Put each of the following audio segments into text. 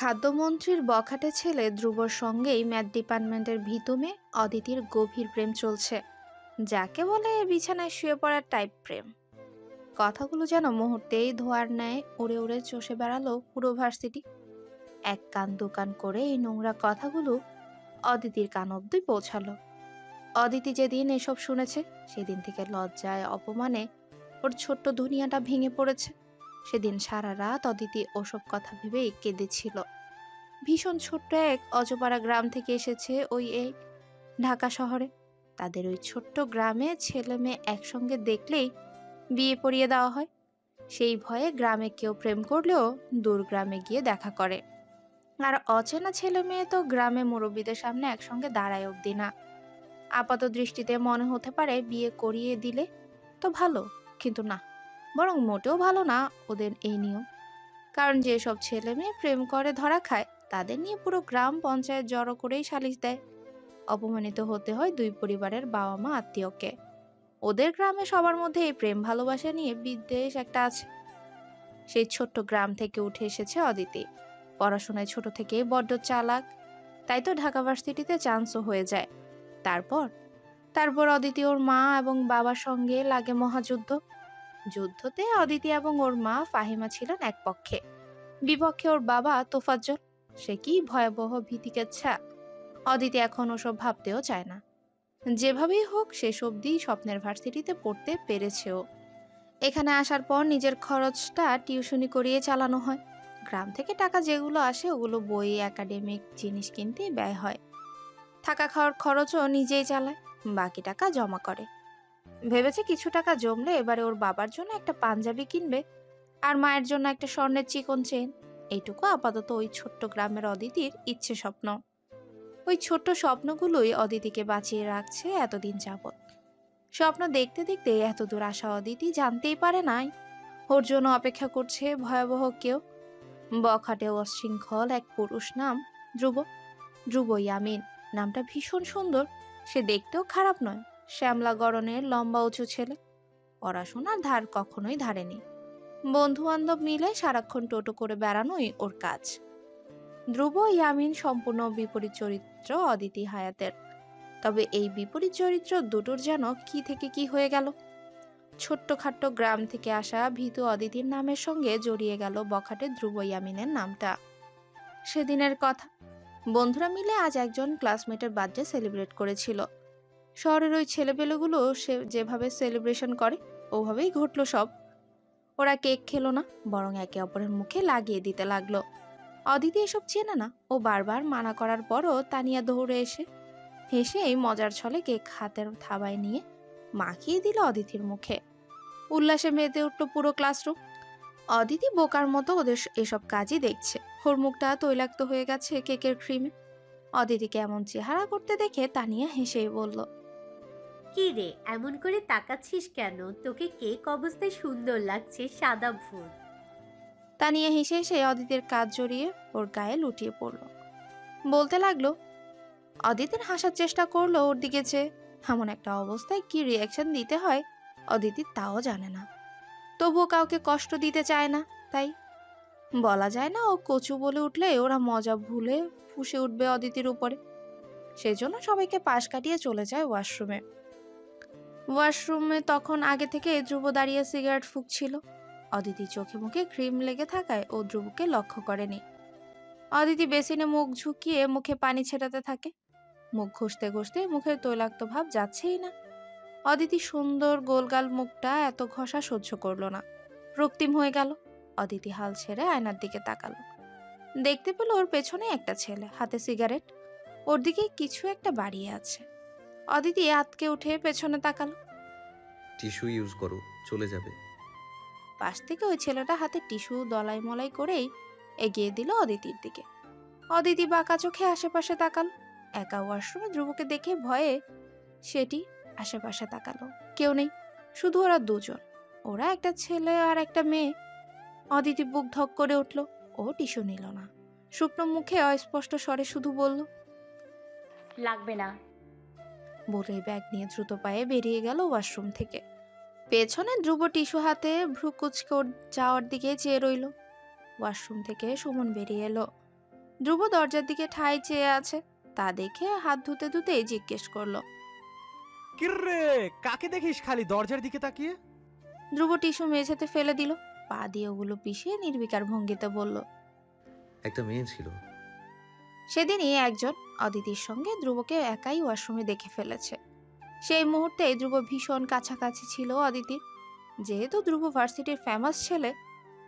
খাদ্যমন্ত্রীর বখাটে ছেলে ধ্রুবর সঙ্গেই ম্যাথ ডিপার্টমেন্টের ভীতু মেয়ে অদিতির গভীর প্রেম চলছে, যাকে বলে বিছানায় শুয়ে পড়ার টাইপ প্রেম। কথাগুলো যেন মুহূর্তেই ধোঁয়ার ন্যায় উড়ে উড়ে চষে বেড়ালো পুরো ভার্সিটি। এক কান দোকান করে এই নোংরা কথাগুলো অদিতির কান অব্দি পৌঁছালো। অদিতি যেদিন এসব শুনেছে সেদিন থেকে লজ্জায় অপমানে ওর ছোট্ট দুনিয়াটা ভেঙে পড়েছে। সেদিন সারা রাত অদিতি ওসব কথা ভেবেই কেঁদেছিল। ভীষণ ছোট্ট এক অজপাড়া গ্রাম থেকে এসেছে এই ঢাকা শহরে। তাদের ওই ছোট্ট গ্রামে ছেলে মেয়ে একসঙ্গে দেখলেই বিয়ে পড়িয়ে দেওয়া হয়। সেই ভয়ে গ্রামে কেউ প্রেম করলেও দূর গ্রামে গিয়ে দেখা করে। আর অচেনা ছেলে মেয়ে তো গ্রামে মুরব্বীদের সামনে একসঙ্গে দাঁড়ায় অব্দি না। আপাত দৃষ্টিতে মনে হতে পারে বিয়ে করিয়ে দিলে তো ভালো, কিন্তু না, বরং মোটেও ভালো না ওদের এই নিয়ম। কারণ যেসব ছেলে মেয়ে প্রেম করে ধরা খায় তাদের নিয়ে পুরো গ্রাম পঞ্চায়েত জড়ো করেই সালিশ দেয়। অপমানিত হতে হয় দুই পরিবারের বাবা মা আত্মীয়কে। ওদের গ্রামে সবার মধ্যে এই প্রেম ভালোবাসা নিয়ে বিদ্বেষ একটা আছে। সেই ছোট্ট গ্রাম থেকে উঠে এসেছে অদিতি। পড়াশোনায় ছোট থেকেই বড্ড চালাক, তাই তো ঢাকা ভার্সিটিতে চান্সও হয়ে যায়। তারপর তারপর অদিতি ওর মা এবং বাবার সঙ্গে লাগে মহাযুদ্ধ। যুদ্ধতে অদিতি এবং ওর মা ফাহিমা ছিলেন এক পক্ষে, বিপক্ষে ওর বাবা তোফাজ্জল। সে কি ভয়াবহ ভীতিকেচ্ছা! অদিতি এখন ওসব ভাবতেও চায় না। যেভাবেই হোক শেষ অবধি স্বপ্নের ভার্সিটিতে পড়তে পেরেছেও। এখানে আসার পর নিজের খরচটা টিউশনি করিয়ে চালানো হয়। গ্রাম থেকে টাকা যেগুলো আসে ওগুলো বই একাডেমিক জিনিস কিনতে ব্যয় হয়। থাকা খাওয়ার খরচও নিজেই চালায়, বাকি টাকা জমা করে। ভেবেছে কিছু টাকা জমলে এবারে ওর বাবার জন্য একটা পাঞ্জাবি কিনবে, আর মায়ের জন্য একটা স্বর্ণের চিকন চেন। এইটুকু আপাতত ওই ছোট্ট গ্রামের অদিতির ইচ্ছে স্বপ্ন। ওই ছোট্ট স্বপ্নগুলোই অদিতিকে বাঁচিয়ে রাখছে এতদিন যাবৎ। স্বপ্ন দেখতে দেখতে এতদূর আসা অদিতি জানতেই পারে নাই ওর জন্য অপেক্ষা করছে ভয়াবহ কেউ। বখাটে অশৃঙ্খল এক পুরুষ, নাম ধ্রুব। ধ্রুব ইয়ামিন নামটা ভীষণ সুন্দর। সে দেখতেও খারাপ নয়, শ্যামলা গড়নের লম্বা উঁচু ছেলে। পড়াশোনার ধার কখনোই ধারেনি। বন্ধু বান্ধব মিলে সারাক্ষণ টোটো করে বেড়ানোই ওর কাজ। ধ্রুব ইয়ামিন সম্পূর্ণ বিপরীত চরিত্র অদিতি হায়াতের। তবে এই বিপরীত চরিত্র দুটোর যেন কি থেকে কি হয়ে গেল। ছোট্টখাট্ট গ্রাম থেকে আসা ভীতু অদিতির নামের সঙ্গে জড়িয়ে গেল বখাটে ধ্রুব ইয়ামিনের নামটা। সেদিনের কথা, বন্ধুরা মিলে আজ একজন ক্লাসমেটের বার্থডে সেলিব্রেট করেছিল। শহরের ওই ছেলেপেলেগুলো সে যেভাবে সেলিব্রেশন করে ওভাবেই ঘটলো সব। ওরা কেক খেলো না, বরং একে অপরের মুখে লাগিয়ে দিতে লাগলো। অদিতি এসব চেনে না। ও বারবার মানা করার পরও তানিয়া দৌড়ে এসে হেসেই মজার ছলে কেক হাতের থাবায় নিয়ে মাখিয়ে দিল অদিতির মুখে। উল্লাসে মেতে উঠল পুরো ক্লাসরুম। অদিতি বোকার মতো ওদের এসব কাজই দেখছে। ওর মুখটা তৈলাক্ত হয়ে গেছে কেকের ক্রিমে। অদিতিকে এমন চেহারা করতে দেখে তানিয়া হেসেই বলল, কি রে, এমন করে তাকাচ্ছিস কেন? তোকে কেক অবস্থায় সুন্দর লাগছে, সাদা ভুল। তানিয়া হেসে হেসে অদিতির কাজ জড়িয়ে ওর গায়ে লুটিয়ে পড়ল। বলতে লাগলো, অদিতির হাসার চেষ্টা করলো ওর দিকে চেয়ে। এমন একটা অবস্থায় কি রিয়াকশন দিতে হয় অদিতি তাও জানে না। তবুও কাউকে কষ্ট দিতে চায় না, তাই বলা যায় না ও কচু বলে উঠলে ওরা মজা ভুলে ফুঁসে উঠবে অদিতির উপরে। সেজন্য সবাইকে পাশ কাটিয়ে চলে যায় ওয়াশরুমে। ওয়াশরুমে তখন আগে থেকে ধ্রুব দাঁড়িয়ে সিগারেট ফুঁকছিল। অদিতি চোখে মুখে ক্রিম লেগে থাকায় ও ধ্রুবকে লক্ষ্য করেনি। অদিতি বেসিনে মুখ ঝুঁকিয়ে মুখে পানি ছেটাতে থাকে। মুখ ঘষতে ঘষতে মুখের তৈলাক্ত ভাব যাচ্ছেই না। অদিতি সুন্দর গোলগাল মুখটা এত ঘষা সহ্য করলো না, রক্তিম হয়ে গেল। অদিতি হাল ছেড়ে আয়নার দিকে তাকালো। দেখতে পেল ওর পেছনে একটা ছেলে, হাতে সিগারেট, ওর দিকে কিছু একটা বাড়িয়ে আছে। অদিতি আতকে উঠে পেছনে তাকালো। টিস্যু ইউজ করো, চলে যাবে। পাশ থেকে ওই ছেলেটা হাতে টিস্যু দলাই মলাই করেই এগিয়ে দিল অদিতির দিকে। অদিতি বাঁকা চোখে আশেপাশে তাকালো। একা ওয়াশরুমে ধ্রুবকে দেখে ভয়ে সেটি আশেপাশে তাকালো। কেউ নেই, শুধু ওরা দুজন। ওরা একটা ছেলে আর একটা মেয়ে। অদিতি বুক ধক করে উঠল। ও টিস্যু নিল না, শুকনো মুখে অস্পষ্ট স্বরে শুধু বলল, লাগবে না। বলে ব্যাগ নিয়ে দ্রুত পায়ে বেরিয়ে গেল ওয়াশরুম থেকে। পেছনে ধ্রুব টিস্যু হাতে ভ্রু কুচকে যাওয়ার দিকে চেয়ে রইল। ওয়াশরুম থেকে সুমন বেরিয়ে এলো। ধ্রুব দরজার দিকে ঠায় চেয়ে আছে, তা দেখে হাত ধুতে ধুতেই জিজ্ঞেস করলো। কিরে, কাকে দেখিস খালি দরজার দিকে তাকিয়ে? ধ্রুব টিস্যু মেঝেতে ফেলে দিল, পা দিয়ে ওগুলো পিষিয়ে নির্বিকার ভঙ্গিতে বলল। একটা মেয়ে ছিল। সেদিনই একজন অদিতির সঙ্গে ধ্রুবকে একাই ওয়াশরুমে দেখে ফেলেছে। সেই মুহূর্তে ধ্রুব ভীষণ কাছাকাছি ছিল অদিতির। যেহেতু ধ্রুব ভার্সিটির ফেমাস ছেলে,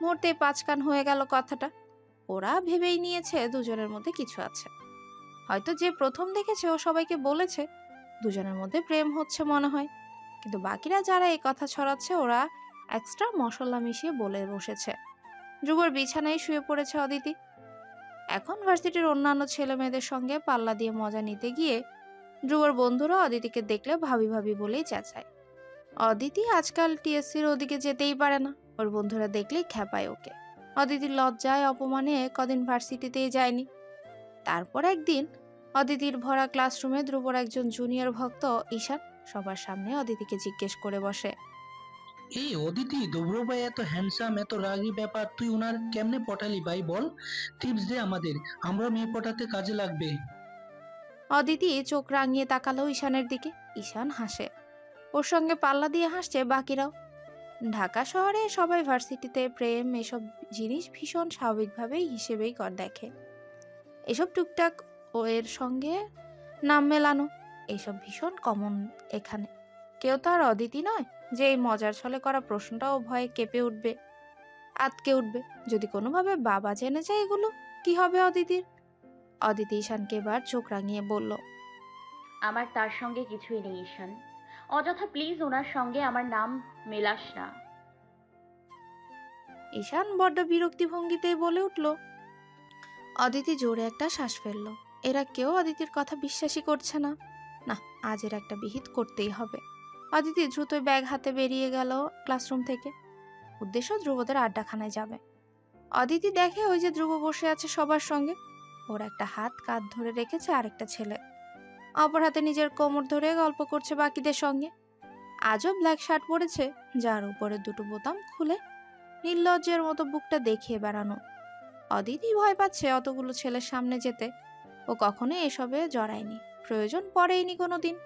মুহূর্তে পাঁচকান হয়ে গেল কথাটা। ওরা ভেবেই নিয়েছে দুজনের মধ্যে কিছু আছে। হয়তো যে প্রথম দেখেছে ও সবাইকে বলেছে দুজনের মধ্যে প্রেম হচ্ছে মনে হয়, কিন্তু বাকিরা যারা এই কথা ছড়াচ্ছে ওরা এক্সট্রা মশলা মিশিয়ে বলে বসেছে। ধ্রুবর বিছানায় শুয়ে পড়েছে অদিতি। এখন ভার্সিটির অন্যান্য ছেলে মেয়েদের সঙ্গে পাল্লা দিয়ে মজা নিতে গিয়ে ধ্রুবর বন্ধুরা অদিতিকে দেখলে ভাবি ভাবি বলেই চেঁচায়। অদিতি আজকাল টিএসসির ওদিকে যেতেই পারে না, ওর বন্ধুরা দেখলেই খেপায় ওকে। অদিতির লজ্জায় অপমানে কদিন ভার্সিটিতেই যায়নি। তারপর একদিন অদিতির ভরা ক্লাসরুমে ধ্রুবর একজন জুনিয়র ভক্ত ঈশান সবার সামনে অদিতিকে জিজ্ঞেস করে বসে। এই অদিতি, দুব্র ভাই এত হ্যান্ডসাম, এত রাগী ব্যাপার, তুই ওনার কেমনে পটালি ভাই? বল, টিপস দে আমাদের, আমরা মেয়ে পটাতে কাজে লাগবে। অদিতি চোখ রাঙিয়ে তাকালো ঈশানের দিকে। ঈশান হাসে, ওর সঙ্গে পাল্লা দিয়ে হাসছে বাকিরাও। ঢাকা শহরে সবাই ভার্সিটিতে প্রেম এসব জিনিস ভীষণ স্বাভাবিকভাবেই হিসেবেই দেখে। এসব টুকটাক ও এর সঙ্গে নাম মেলানো এসব ভীষণ কমন এখানে। কেউ তো আর অদিতি নয় যে এই মজার ছলে করা প্রশ্নটাও ভয়ে কেঁপে উঠবে, আতকে উঠবে। যদি কোনোভাবে বাবা জেনে যায় এগুলো, কি হবে অদিতির? অদিতি ঈশানকে এবার চোখ রাঙিয়ে বলল। আমার তার সঙ্গে কিছুই নেই ঈশান, অযথা প্লিজ ওনার সঙ্গে আমার নাম মেলাস না। ঈশান বড্ড বিরক্তি ভঙ্গিতেই বলে উঠল। অদিতি জোরে একটা শ্বাস ফেলল। এরা কেউ অদিতির কথা বিশ্বাসই করছে না। না, আজ এর একটা বিহিত করতেই হবে। অদিতি দ্রুত ব্যাগ হাতে বেরিয়ে গেল ক্লাসরুম থেকে। উদ্দেশ্য ধ্রুবদের আড্ডাখানায় যাবে। অদিতি দেখে ওই যে ধ্রুব বসে আছে সবার সঙ্গে। ওর একটা হাত কাঁধ ধরে রেখেছে আরেকটা ছেলে, অপর হাতে নিজের কোমর ধরে গল্প করছে বাকিদের সঙ্গে। আজও ব্ল্যাক শার্ট পরেছে, যার উপরে দুটো বোতাম খুলে নির্লজ্জের মতো বুকটা দেখিয়ে বেড়ানো। অদিতি ভয় পাচ্ছে অতগুলো ছেলের সামনে যেতে। ও কখনোই এসবে জড়ায়নি, প্রয়োজন পড়েইনি কোনোদিন।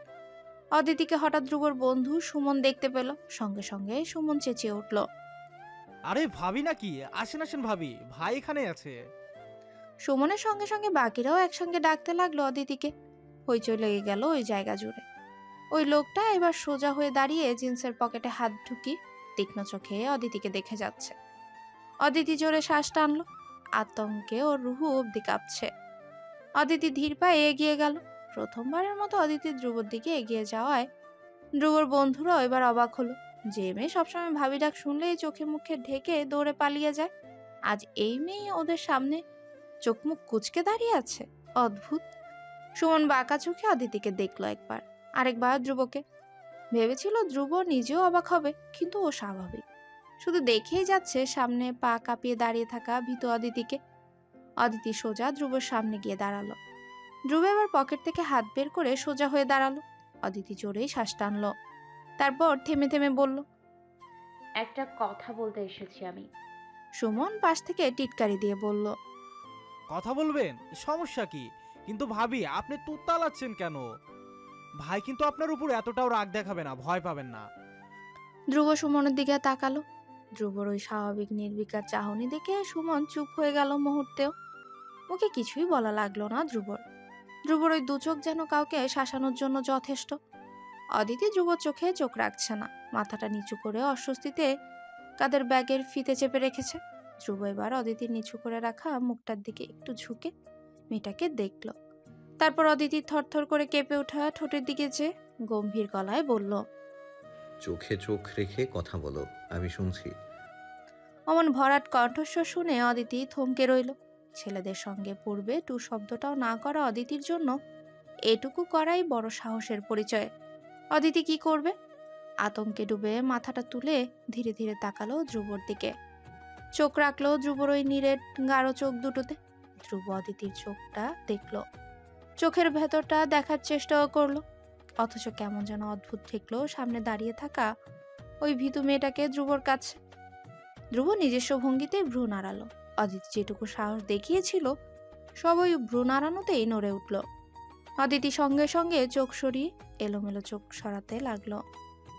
অদিতিকে হঠাৎ ধ্রুবর বন্ধু সুমন দেখতে পেল। সঙ্গে সঙ্গে সুমন চেঁচিয়ে উঠল। আরে ভাবি নাকি? আসেন আসেন ভাবি, ভাই এখানে আছে। সুমনের সঙ্গে সঙ্গে বাকিরাও একসঙ্গে ডাকতে লাগলো অদিতিকে। হইচই লেগে গেল ওই জায়গা জুড়ে। ওই লোকটা এবার সোজা হয়ে দাঁড়িয়ে জিন্সের পকেটে হাত ঢুকি তীক্ষ্ণ চোখে অদিতিকে দেখে যাচ্ছে। অদিতি জোরে শ্বাস টানলো, আতঙ্কে ওর রুহু অব্দি কাঁপছে। অদিতি ধীর পায়ে এগিয়ে গেল। প্রথমবারের মতো অদিতি ধ্রুবর দিকে এগিয়ে যাওয়ায় ধ্রুবর বন্ধুরা এবার অবাক হলো। যে মেয়ে সবসময় ভাবি ডাক শুনলেই চোখে মুখে ঢেকে দৌড়ে পালিয়ে যায়, আজ এই মেয়ে ওদের সামনে চোখ মুখ কুঁচকে দাঁড়িয়ে আছে। অদ্ভুত। সুমন বাঁকা চোখে অদিতিকে দেখলো একবার, আরেকবার ধ্রুবকে। ভেবেছিল ধ্রুব নিজেও অবাক হবে, কিন্তু ও স্বাভাবিক, শুধু দেখেই যাচ্ছে সামনে পা কাঁপিয়ে দাঁড়িয়ে থাকা ভীতু অদিতিকে। অদিতি সোজা ধ্রুবর সামনে গিয়ে দাঁড়ালো। ধ্রুব এবার পকেট থেকে হাত বের করে সোজা হয়ে দাঁড়ালো। অদিতি জোরেই শ্বাস টানলো, তারপর থেমে থেমে বলল। একটা কথা বলতে এসেছি আমি। সুমন পাশ থেকে টিটকারি দিয়ে বলল। কথা বলবেন? সমস্যা কি? কিন্তু ভাবি, আপনি তুত্তালাচ্ছেন কেন? ভাই কিন্তু আপনার উপর এতটাও রাগ দেখাবে না, ভয় পাবেন না। ধ্রুব সুমনের দিকে তাকালো। ধ্রুবর ওই স্বাভাবিক নির্বিকার চাহনি দেখে সুমন চুপ হয়ে গেল মুহূর্তেও। ওকে কিছুই বলা লাগলো না ধ্রুবর। ধ্রুবর ওই দুচোখ যেন কাউকে শাসানোর জন্য যথেষ্ট। অদিতি ধ্রুবর চোখে চোখ রাখছে না, মাথাটা নিচু করে অস্বস্তিতে কাদের ব্যাগের ফিতে চেপে রেখেছে। ধ্রুব এবার অদিতির নিচু করে রাখা মুখটার দিকে একটু ঝুঁকে মেয়েটাকে দেখল। তারপর অদিতি থরথর করে কেঁপে ওঠা ঠোঁটের দিকে চেয়ে গম্ভীর গলায় বলল। চোখে চোখ রেখে কথা বলো, আমি শুনছি। অমন ভরাট কণ্ঠস্বর শুনে অদিতি থমকে রইল। ছেলেদের সঙ্গে পূর্বে টু শব্দটাও না করা অদিতির জন্য এটুকু করাই বড় সাহসের পরিচয়। অদিতি কি করবে? আতঙ্কে ডুবে মাথাটা তুলে ধীরে ধীরে তাকালো ধ্রুবর দিকে। চোখ রাখলো ধ্রুবর ওই নীরের গাঢ় চোখ দুটোতে। ধ্রুব অদিতির চোখটা দেখলো, চোখের ভেতরটা দেখার চেষ্টাও করলো। অথচ কেমন যেন অদ্ভুত ঠেকলো সামনে দাঁড়িয়ে থাকা ওই ভীতু মেয়েটাকে ধ্রুবর কাছে। ধ্রুব নিজস্ব ভঙ্গিতে ভ্রু নাড়ালো। অদিতি যেটুকু সাহস দেখিয়েছিল সবাই ভ্রু নাড়ানোতেই নড়ে উঠল। অদিতি সঙ্গে সঙ্গে চোখ সরিয়ে এলোমেলো চোখ সরাতে লাগলো।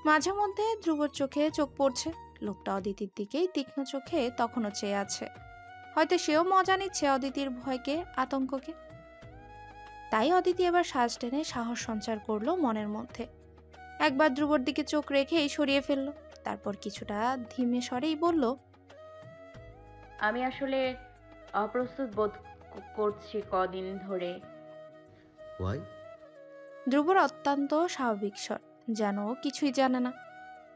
মাঝে মধ্যে ধ্রুবর চোখে চোখ পড়ছে। লোকটা অদিতির দিকেই তীক্ষ্ণ চোখে তখনও চেয়ে আছে। হয়তো সেও মজা নিচ্ছে অদিতির ভয়কে, আতঙ্ককে। তাই অদিতি এবার শ্বাস টেনে সাহস সঞ্চার করলো মনের মধ্যে। একবার ধ্রুবর দিকে চোখ রেখেই সরিয়ে ফেললো। তারপর কিছুটা ধীমে স্বরেই বলল, আমি আসলে অপ্রস্তুত বোধ করছি কদিন ধরে। ওয়াই? ধ্রুবর অত্যন্ত স্বাভাবিক স্বর, যেন ও কিছুই জানে না।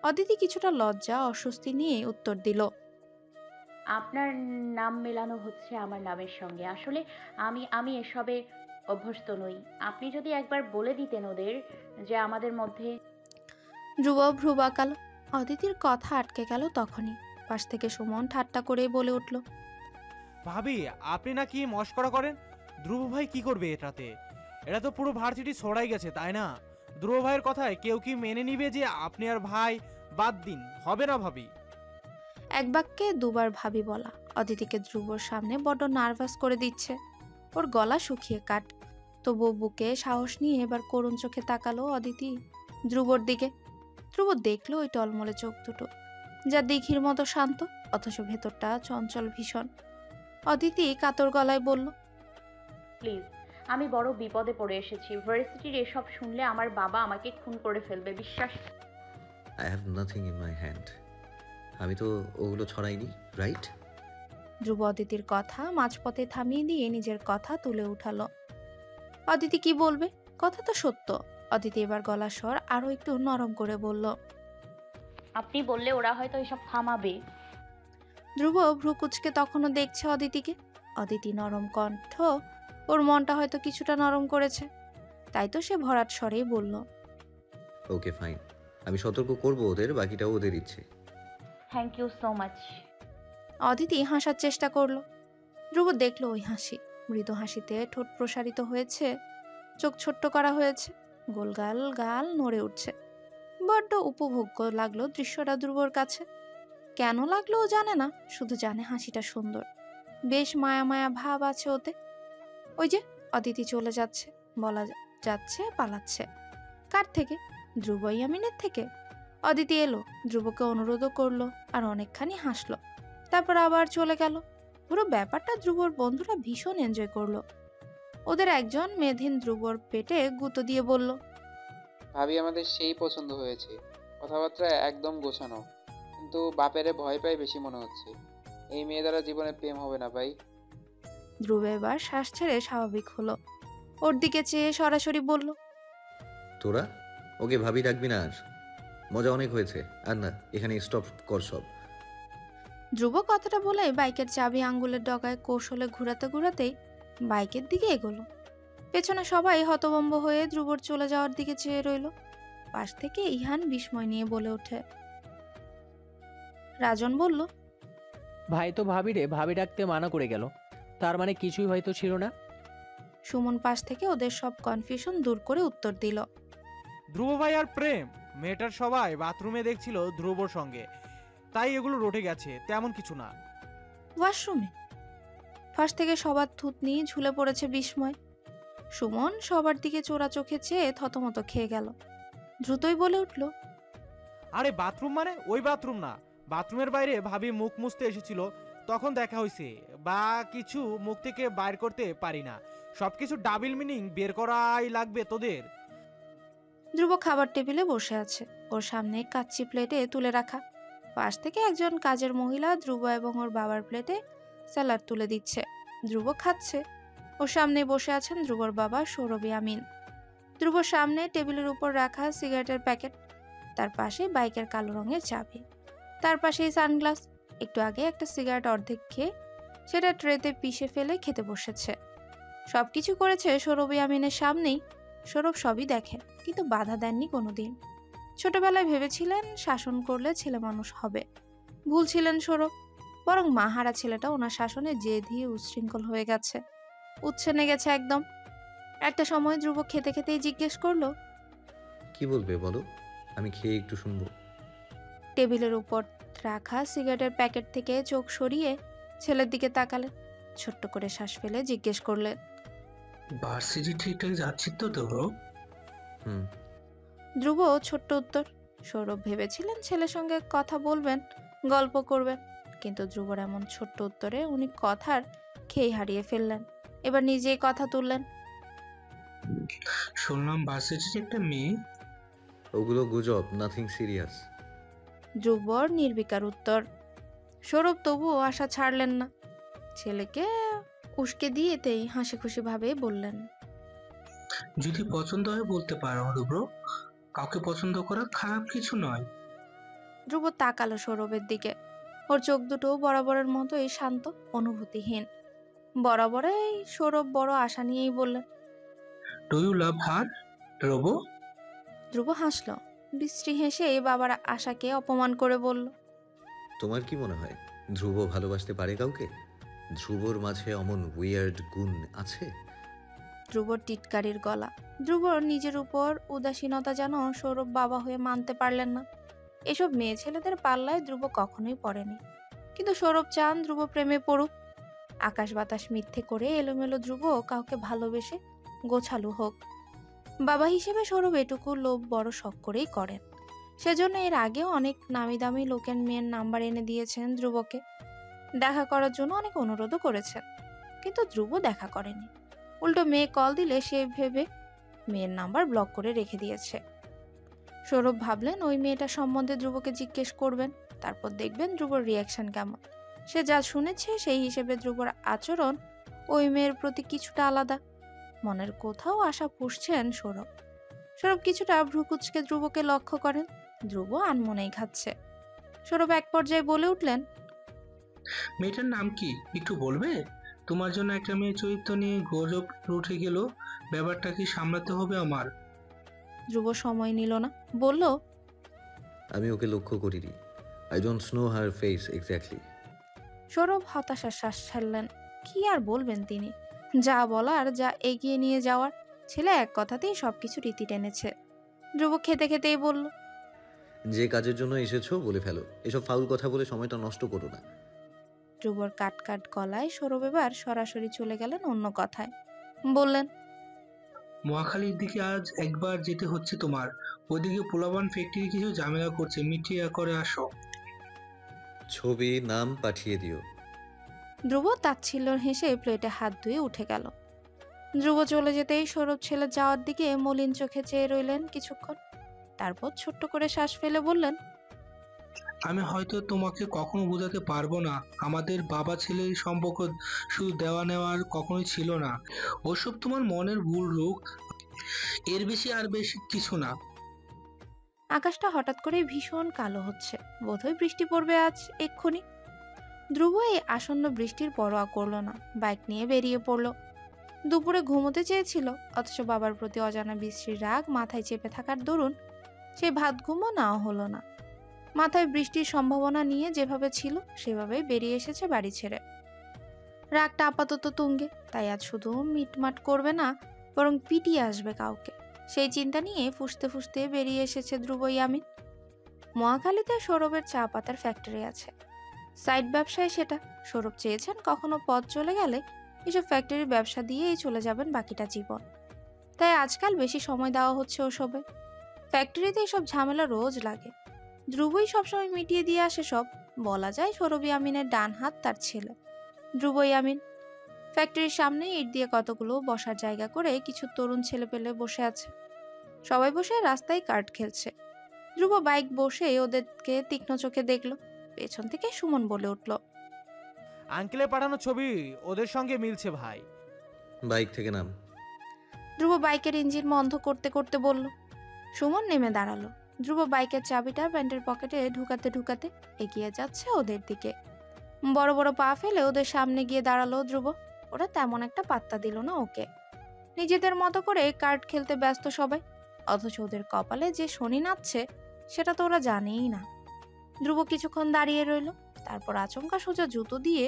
অদিতি কিছুটা লজ্জা অস্বস্তি নিয়ে উত্তর দিল, আপনার নাম মেলানো হচ্ছে আমার নামের সঙ্গে। আসলে আমি আমি এসবে অভ্যস্ত নই। আপনি যদি একবার বলে দিতেন ওদের যে আমাদের মধ্যে। ধ্রুব ভ্রু বাঁকালো। অদিতির কথা আটকে গেল তখনই। পাশ থেকে সুমন ঠাট্টা করেই বলে উঠল, ভাবি আপনি নাকি মস্করা করেন? ধ্রুব ভাই কি করবে এটাতে? এটা তো পুরো ভার্সিটি ছড়াই গেছে, তাই না? ধ্রুব ভাইয়ের কথায় কেউ কি মেনে নিবে যে আপনি আর ভাই বাদ দিন? হবে না ভাবি। এক বাক্যে দুবার ভাবি বলা অদিতিকে ধ্রুবর সামনে বড্ড নার্ভাস করে দিচ্ছে। ওর গলা শুকিয়ে কাট। তবু বুকে সাহস নিয়ে এবার করুণ চোখে তাকালো অদিতি ধ্রুবর দিকে। ধ্রুব দেখলো ওই টলমলে চোখ দুটো, যা দিঘির মতো শান্ত, অথচ ভেতরটা চঞ্চল ভীষণ। অদিতি কাতর গলায় বলল, প্লিজ, আমি বড় বিপদে পড়ে এসেছি। ভার্সিটির এসব শুনলে আমার বাবা আমাকে খুন করে ফেলবে, বিশ্বাস। I have nothing in my hand. আমি তো ওগুলো ছড়াইনি, রাইট? ধ্রুব অদিতির কথা মাঝপথে থামিয়ে দিয়ে নিজের কথা তুলে উঠালো। অদিতি কি বলবে? কথা তো সত্য। অদিতি এবার গলার স্বর আরো একটু নরম করে বলল, আপনি বললে ওরা হয়তো এসব থামাবে। ধ্রুব ভ্রু কুচকে তখনও দেখছে অদিতিকে। অদিতি নরম কণ্ঠ ওর মনটা হয়তো কিছুটা নরম করেছে। তাই তো সে ভরাট স্বরেই বলল, ওকে ফাইন, আমি সতর্ক করব ওদের, বাকিটাও ওদের ইচ্ছে। Thank you so much. Aditi হাসার চেষ্টা করলো। ধ্রুব দেখলো ওই হাসি, মৃদু হাসিতে ঠোঁট প্রসারিত হয়েছে, চোখ ছোট্ট করা হয়েছে, গোলগাল গাল নড়ে উঠছে। বড্ড উপভোগ্য লাগলো দৃশ্যটা ধ্রুবর কাছে। কেন লাগলো ও জানে না, শুধু জানে হাসিটা সুন্দর, বেশ মায়া মায়া ভাব আছে ওতে। ওই যে অদিতি চলে যাচ্ছে, বলা যাচ্ছে পালাচ্ছে। কার থেকে? ধ্রুব ইয়ামিনের থেকে। অদিতি এলো, ধ্রুবকে অনুরোধও করলো, আর অনেকখানি হাসলো। তারপর আবার চলে গেল। পুরো ব্যাপারটা ধ্রুবর বন্ধুরা ভীষণ এনজয় করলো। ওদের একজন মেধিন ধ্রুবর পেটে গুঁতো দিয়ে বলল, ভাবি আমাদের সেই পছন্দ হয়েছে, কথাবার্তা একদম গোছানো, কিন্তু বাপেরে ভয় পাই বেশি মনে হচ্ছে। এই মেয়ে দ্বারা জীবনে প্রেম হবে না ভাই। ধ্রুব এবার শ্বাস ছেড়ে স্বাভাবিক হলো। ওর দিকে চেয়ে সরাসরি বলল, তোরা ওকে ভাবি রাখবি না আর। মজা অনেক হয়েছে, আর না, এখানে স্টপ কর সব। ধ্রুব কথাটা বলে বাইকের চাবি আঙ্গুলের ডগায় কৌশলে ঘুরাতে ঘুরাতেই বাইকের দিকে এগোলো। পেছনে সবাই হতভম্ব হয়ে ধ্রুবর চলে যাওয়ার দিকে চেয়ে রইল। পাশ থেকে ইহান বিস্ময় নিয়ে বলে ওঠে, রাজন বলল, ভাই তো ভাবিরে ভাবি ডাকতে মানা করে গেল, তার মানে কিছুই হয়তো ছিল না। সুমন পাশ থেকে ওদের সব কনফিউশন দূর করে উত্তর দিল, ধ্রুব ভাই আর প্রেম, মেয়েটার সবাই বাথরুমে দেখছিল ধ্রুবর সঙ্গে, তাই এগুলো রটে গেছে, তেমন কিছু না। ওয়াশরুমে? ফাঁস থেকে সবার থুতনি ঝুলে পড়েছে বিস্ময়। সুমন সবার দিকে চোরা চোখে চেয়ে থতমত খেয়ে গেল। দ্রুতই বলে উঠল, আরে বাথরুম মানে ওই বাথরুম না, বাথরুমের বাইরে ভাবি মুখ মুছতে এসেছিল, তখন দেখা হয়েছে, বা কিছু মুখ থেকে বাইর করতে পারি না। সবকিছু ডাবল মিনিং বের করাই লাগবে তোদের। ধ্রুব খাবার টেবিলে বসে আছে, ওর সামনে কাচ্চি প্লেটে তুলে রাখা। পাশ থেকে একজন কাজের মহিলা ধ্রুব এবং ওর বাবার প্লেটে স্যালাড তুলে দিচ্ছে। ধ্রুব খাচ্ছে। ওর সামনে বসে আছেন ধ্রুবর বাবা সৌরভ ইয়ামিন। ধ্রুবর সামনে টেবিলের উপর রাখা সিগারেটের প্যাকেট, তার পাশে বাইকের কালো রঙের চাবি, তার পাশেই সানগ্লাস। একটু আগে একটা সিগারেট অর্ধেক খেয়ে সেটা ট্রেতে পিষে ফেলে খেতে বসেছে। সবকিছু করেছে সৌরভ ইয়ামিনের সামনেই। সৌরভ সবই দেখেন, কিন্তু বাধা দেননি কোনোদিন। ছোটবেলায় ভেবেছিলেন শাসন করলে ছেলে মানুষ হবে। ভুল ছিলেন সৌরভ, বরং মাহারা ছেলেটা ওনার শাসনে জেদি উচ্ছৃঙ্খল হয়ে গেছে, উচ্ছেনে গেছে একদম। একটা সময় ধ্রুব খেতে খেতেই জিজ্ঞেস করলো, কি বলবে বলো, আমি খেয়ে একটু শুনবো। টেবিলের উপর রাখা সিগারেটের প্যাকেট থেকে চোখ সরিয়ে ছেলের দিকে তাকালেন। ছোট্ট করে শ্বাস ফেলে জিজ্ঞেস করলেন, ভার্সিটি ঠিকঠাক যাচ্ছি তো ধ্রুব? হুম। ধ্রুব ছোট্ট উত্তর। সৌরভ ভেবেছিলেন ছেলের সঙ্গে কথা বলবেন, গল্প করবেন, কিন্তু ধ্রুবর এমন ছোট্ট উত্তরে উনি কথার খেই হারিয়ে ফেললেন। এবার নিজেই কথা তুললেন। শুনলাম ভার্সিটির একটা মেয়ে। ওগুলো গুজব, নাথিং সিরিয়াস। ধ্রুবর নির্বিকার উত্তর। সৌরভ তবুও আশা ছাড়লেন না। ছেলেকে উস্কে দিয়েতেই হাসি খুশি ভাবে বললেন, যদি পছন্দ হয় বলতে পারো ধ্রুব, কাউকে পছন্দ করা খারাপ কিছু নয়। ধ্রুব তাকালো সৌরভের দিকে। ওর চোখ দুটো বরাবরের মতোই শান্ত, অনুভূতিহীন। বরাবরই সৌরভ বড় আশা নিয়েই বললেন। ডু ইউ লাভ হার ধ্রুব? ধ্রুব হাসল। বিশ্রী হেসে বাবার আশাকে অপমান করে বলল, তোমার কি মনে হয় ধ্রুব ভালোবাসতে পারে কাউকে? ধ্রুবর মাঝে অমন উইয়ার্ড গুণ আছে? ধ্রুবর টিটকারির গলা। ধ্রুবর নিজের উপর উদাসীনতা যেন সৌরভ বাবা হয়ে মানতে পারলেন না। এসব মেয়ে ছেলেদের পাল্লায় ধ্রুব কখনোই পড়েনি, কিন্তু সৌরভ চান ধ্রুব প্রেমে পড়ুক। আকাশ বাতাস মিথ্যে করে এলোমেলো ধ্রুব কাউকে ভালোবেসে গোছালু হোক। বাবা হিসেবে সৌরভ এটুকু লোভ বড় শখ করেই করেন। সেজন্য এর আগেও অনেক নামি দামি লোকের মেয়ের নাম্বার এনে দিয়েছেন ধ্রুবকে। দেখা করার জন্য অনেক অনুরোধও করেছেন, কিন্তু ধ্রুব দেখা করেনি। উল্টো মেয়ে কল দিলে সে ভেবে মেয়ের নাম্বার ব্লক করে রেখে দিয়েছে। সৌরভ ভাবলেন ওই মেয়েটা সম্বন্ধে ধ্রুবকে জিজ্ঞেস করবেন, তারপর দেখবেন ধ্রুবর রিয়াকশন কেমন। সে যা শুনেছে সেই হিসেবে ধ্রুবর আচরণ ওই মেয়ের প্রতি কিছুটা আলাদা। মনের কোথাও আশা পুষছেন সৌরভ। সৌরভ কিছুটা ভ্রুকুচকে ধ্রুবকে লক্ষ্য করেন। ধ্রুব আনমনেই খাচ্ছে। সৌরভ এক পর্যায়ে বলে উঠলেন, মেয়েটার নাম কি একটু বলবে? তোমার জন্য একটা মেয়ে চরিত্র নিয়ে গজব উঠে গেল, ব্যাপারটা কি সামলাতে হবে আমার? ধ্রুব সময় নিল না, বলল, আমি ওকে লক্ষ্য করিনি। I don't know her face exactly. Sourav হতাশার শ্বাস ছাড়লেন। কি আর বলবেন তিনি? যা বলার, যা এগিয়ে নিয়ে যাওয়ার, ছেলে এক কথাতেই সবকিছু রীতি টেনেছে। ধ্রুব খেতে খেতেই বলল, যে কাজের জন্য এসেছো বলে ফেলো, এসব ফাউল কথা বলে সময়টা নষ্ট করো না। ধ্রুবর কাট কাট গলায় সৌরভ এবার সরাসরি চলে গেলেন অন্য কথায়। বললেন, মহাখালীর দিকে আজ একবার যেতে হচ্ছে তোমার। ওইদিকে পোলাবান ফ্যাক্টরি কিছু ঝামেলা করছে, মিটিয়ে করে আসো। ছবি নাম পাঠিয়ে দিও। ধ্রুব তাচ্ছিল্য হেসে প্লেটে হাত ধুয়ে উঠে গেল। ধ্রুব চলে যেতেই সৌরভ ছেলে যাওয়ার দিকে মলিন চোখে চেয়ে রইলেন কিছুক্ষণ। তারপর ছোট্ট করে শ্বাস ফেলে বললেন, আমি হয়তো তোমাকে কখনো বোঝাতে পারবো না, আমাদের বাবা ছেলের সম্পর্ক শুধু দেওয়া নেওয়ার কখনোই ছিল না। ওসব তোমার মনের ভুল রোগ, এর বেশি আর বেশি কিছু না। আকাশটা হঠাৎ করে ভীষণ কালো হচ্ছে, বোধহয় বৃষ্টি পড়বে আজ এক্ষুনি। ধ্রুব এই আসন্ন বৃষ্টির পরোয়া করলো না, বাইক নিয়ে বেরিয়ে পড়ল। দুপুরে ঘুমোতে চেয়েছিল, অথচ বাবার প্রতি অজানা বিশ্রীর রাগ মাথায় চেপে থাকার দরুন সেই ভাত ঘুমও নাও হলো না। মাথায় বৃষ্টির সম্ভাবনা নিয়ে যেভাবে ছিল সেভাবেই বেরিয়ে এসেছে বাড়ি ছেড়ে। রাগটা আপাতত তুঙ্গে, তাই আজ শুধু মিটমাট করবে না, বরং পিটিয়ে আসবে কাউকে। সেই চিন্তা নিয়ে ফুসতে ফুসতে বেরিয়ে এসেছে ধ্রুব ইয়ামিন। মহাখালীতে সৌরভের চা পাতার ফ্যাক্টরি আছে, সাইড ব্যবসায় সেটা। সৌরভ চেয়েছেন কখনো পথ চলে গেলে এসব ফ্যাক্টরির ব্যবসা দিয়েই চলে যাবেন বাকিটা জীবন। তাই আজকাল বেশি সময় দেওয়া হচ্ছে ওসবে। ফ্যাক্টরিতে এসব ঝামেলা রোজ লাগে, ধ্রুবই সবসময় মিটিয়ে দিয়ে আসে সব। বলা যায় সৌরভ ইয়ামিনের ডান হাত তার ছেলে ধ্রুব ইয়ামিন। ফ্যাক্টরির সামনে ইট দিয়ে কতগুলো বসার জায়গা করে কিছু তরুণ ছেলে পেলে বসে আছে। সবাই বসে রাস্তায় কার্ড খেলছে। ধ্রুব বাইক বসে ওদেরকে তীক্ষ্ণ চোখে দেখলো। পেছন থেকে সুমন বলে উঠল, আঙ্কেলে পাঠানো ছবি ওদের সঙ্গে মিলছে ভাই। বাইক থেকে নাম। ধ্রুব বাইকের ইঞ্জিন বন্ধ করতে করতে বলল। সুমন নেমে দাঁড়ালো। ধ্রুব বাইকের চাবিটা প্যান্টের পকেটে ঢুকাতে ঢুকাতে এগিয়ে যাচ্ছে ওদের দিকে। বড় বড় পা ফেলে ওদের সামনে গিয়ে দাঁড়ালো ধ্রুব। ওরা তেমন একটা পাত্তা দিল না ওকে। নিজেদের মতো করে কার্ড খেলতে ব্যস্ত সবাই, অথচ ওদের কপালে যে শনি নাচছে সেটা তো ওরা জানেই না। ধ্রুব কিছুক্ষণ দাঁড়িয়ে রইল, তারপর আচমকা সোজা জুতো দিয়ে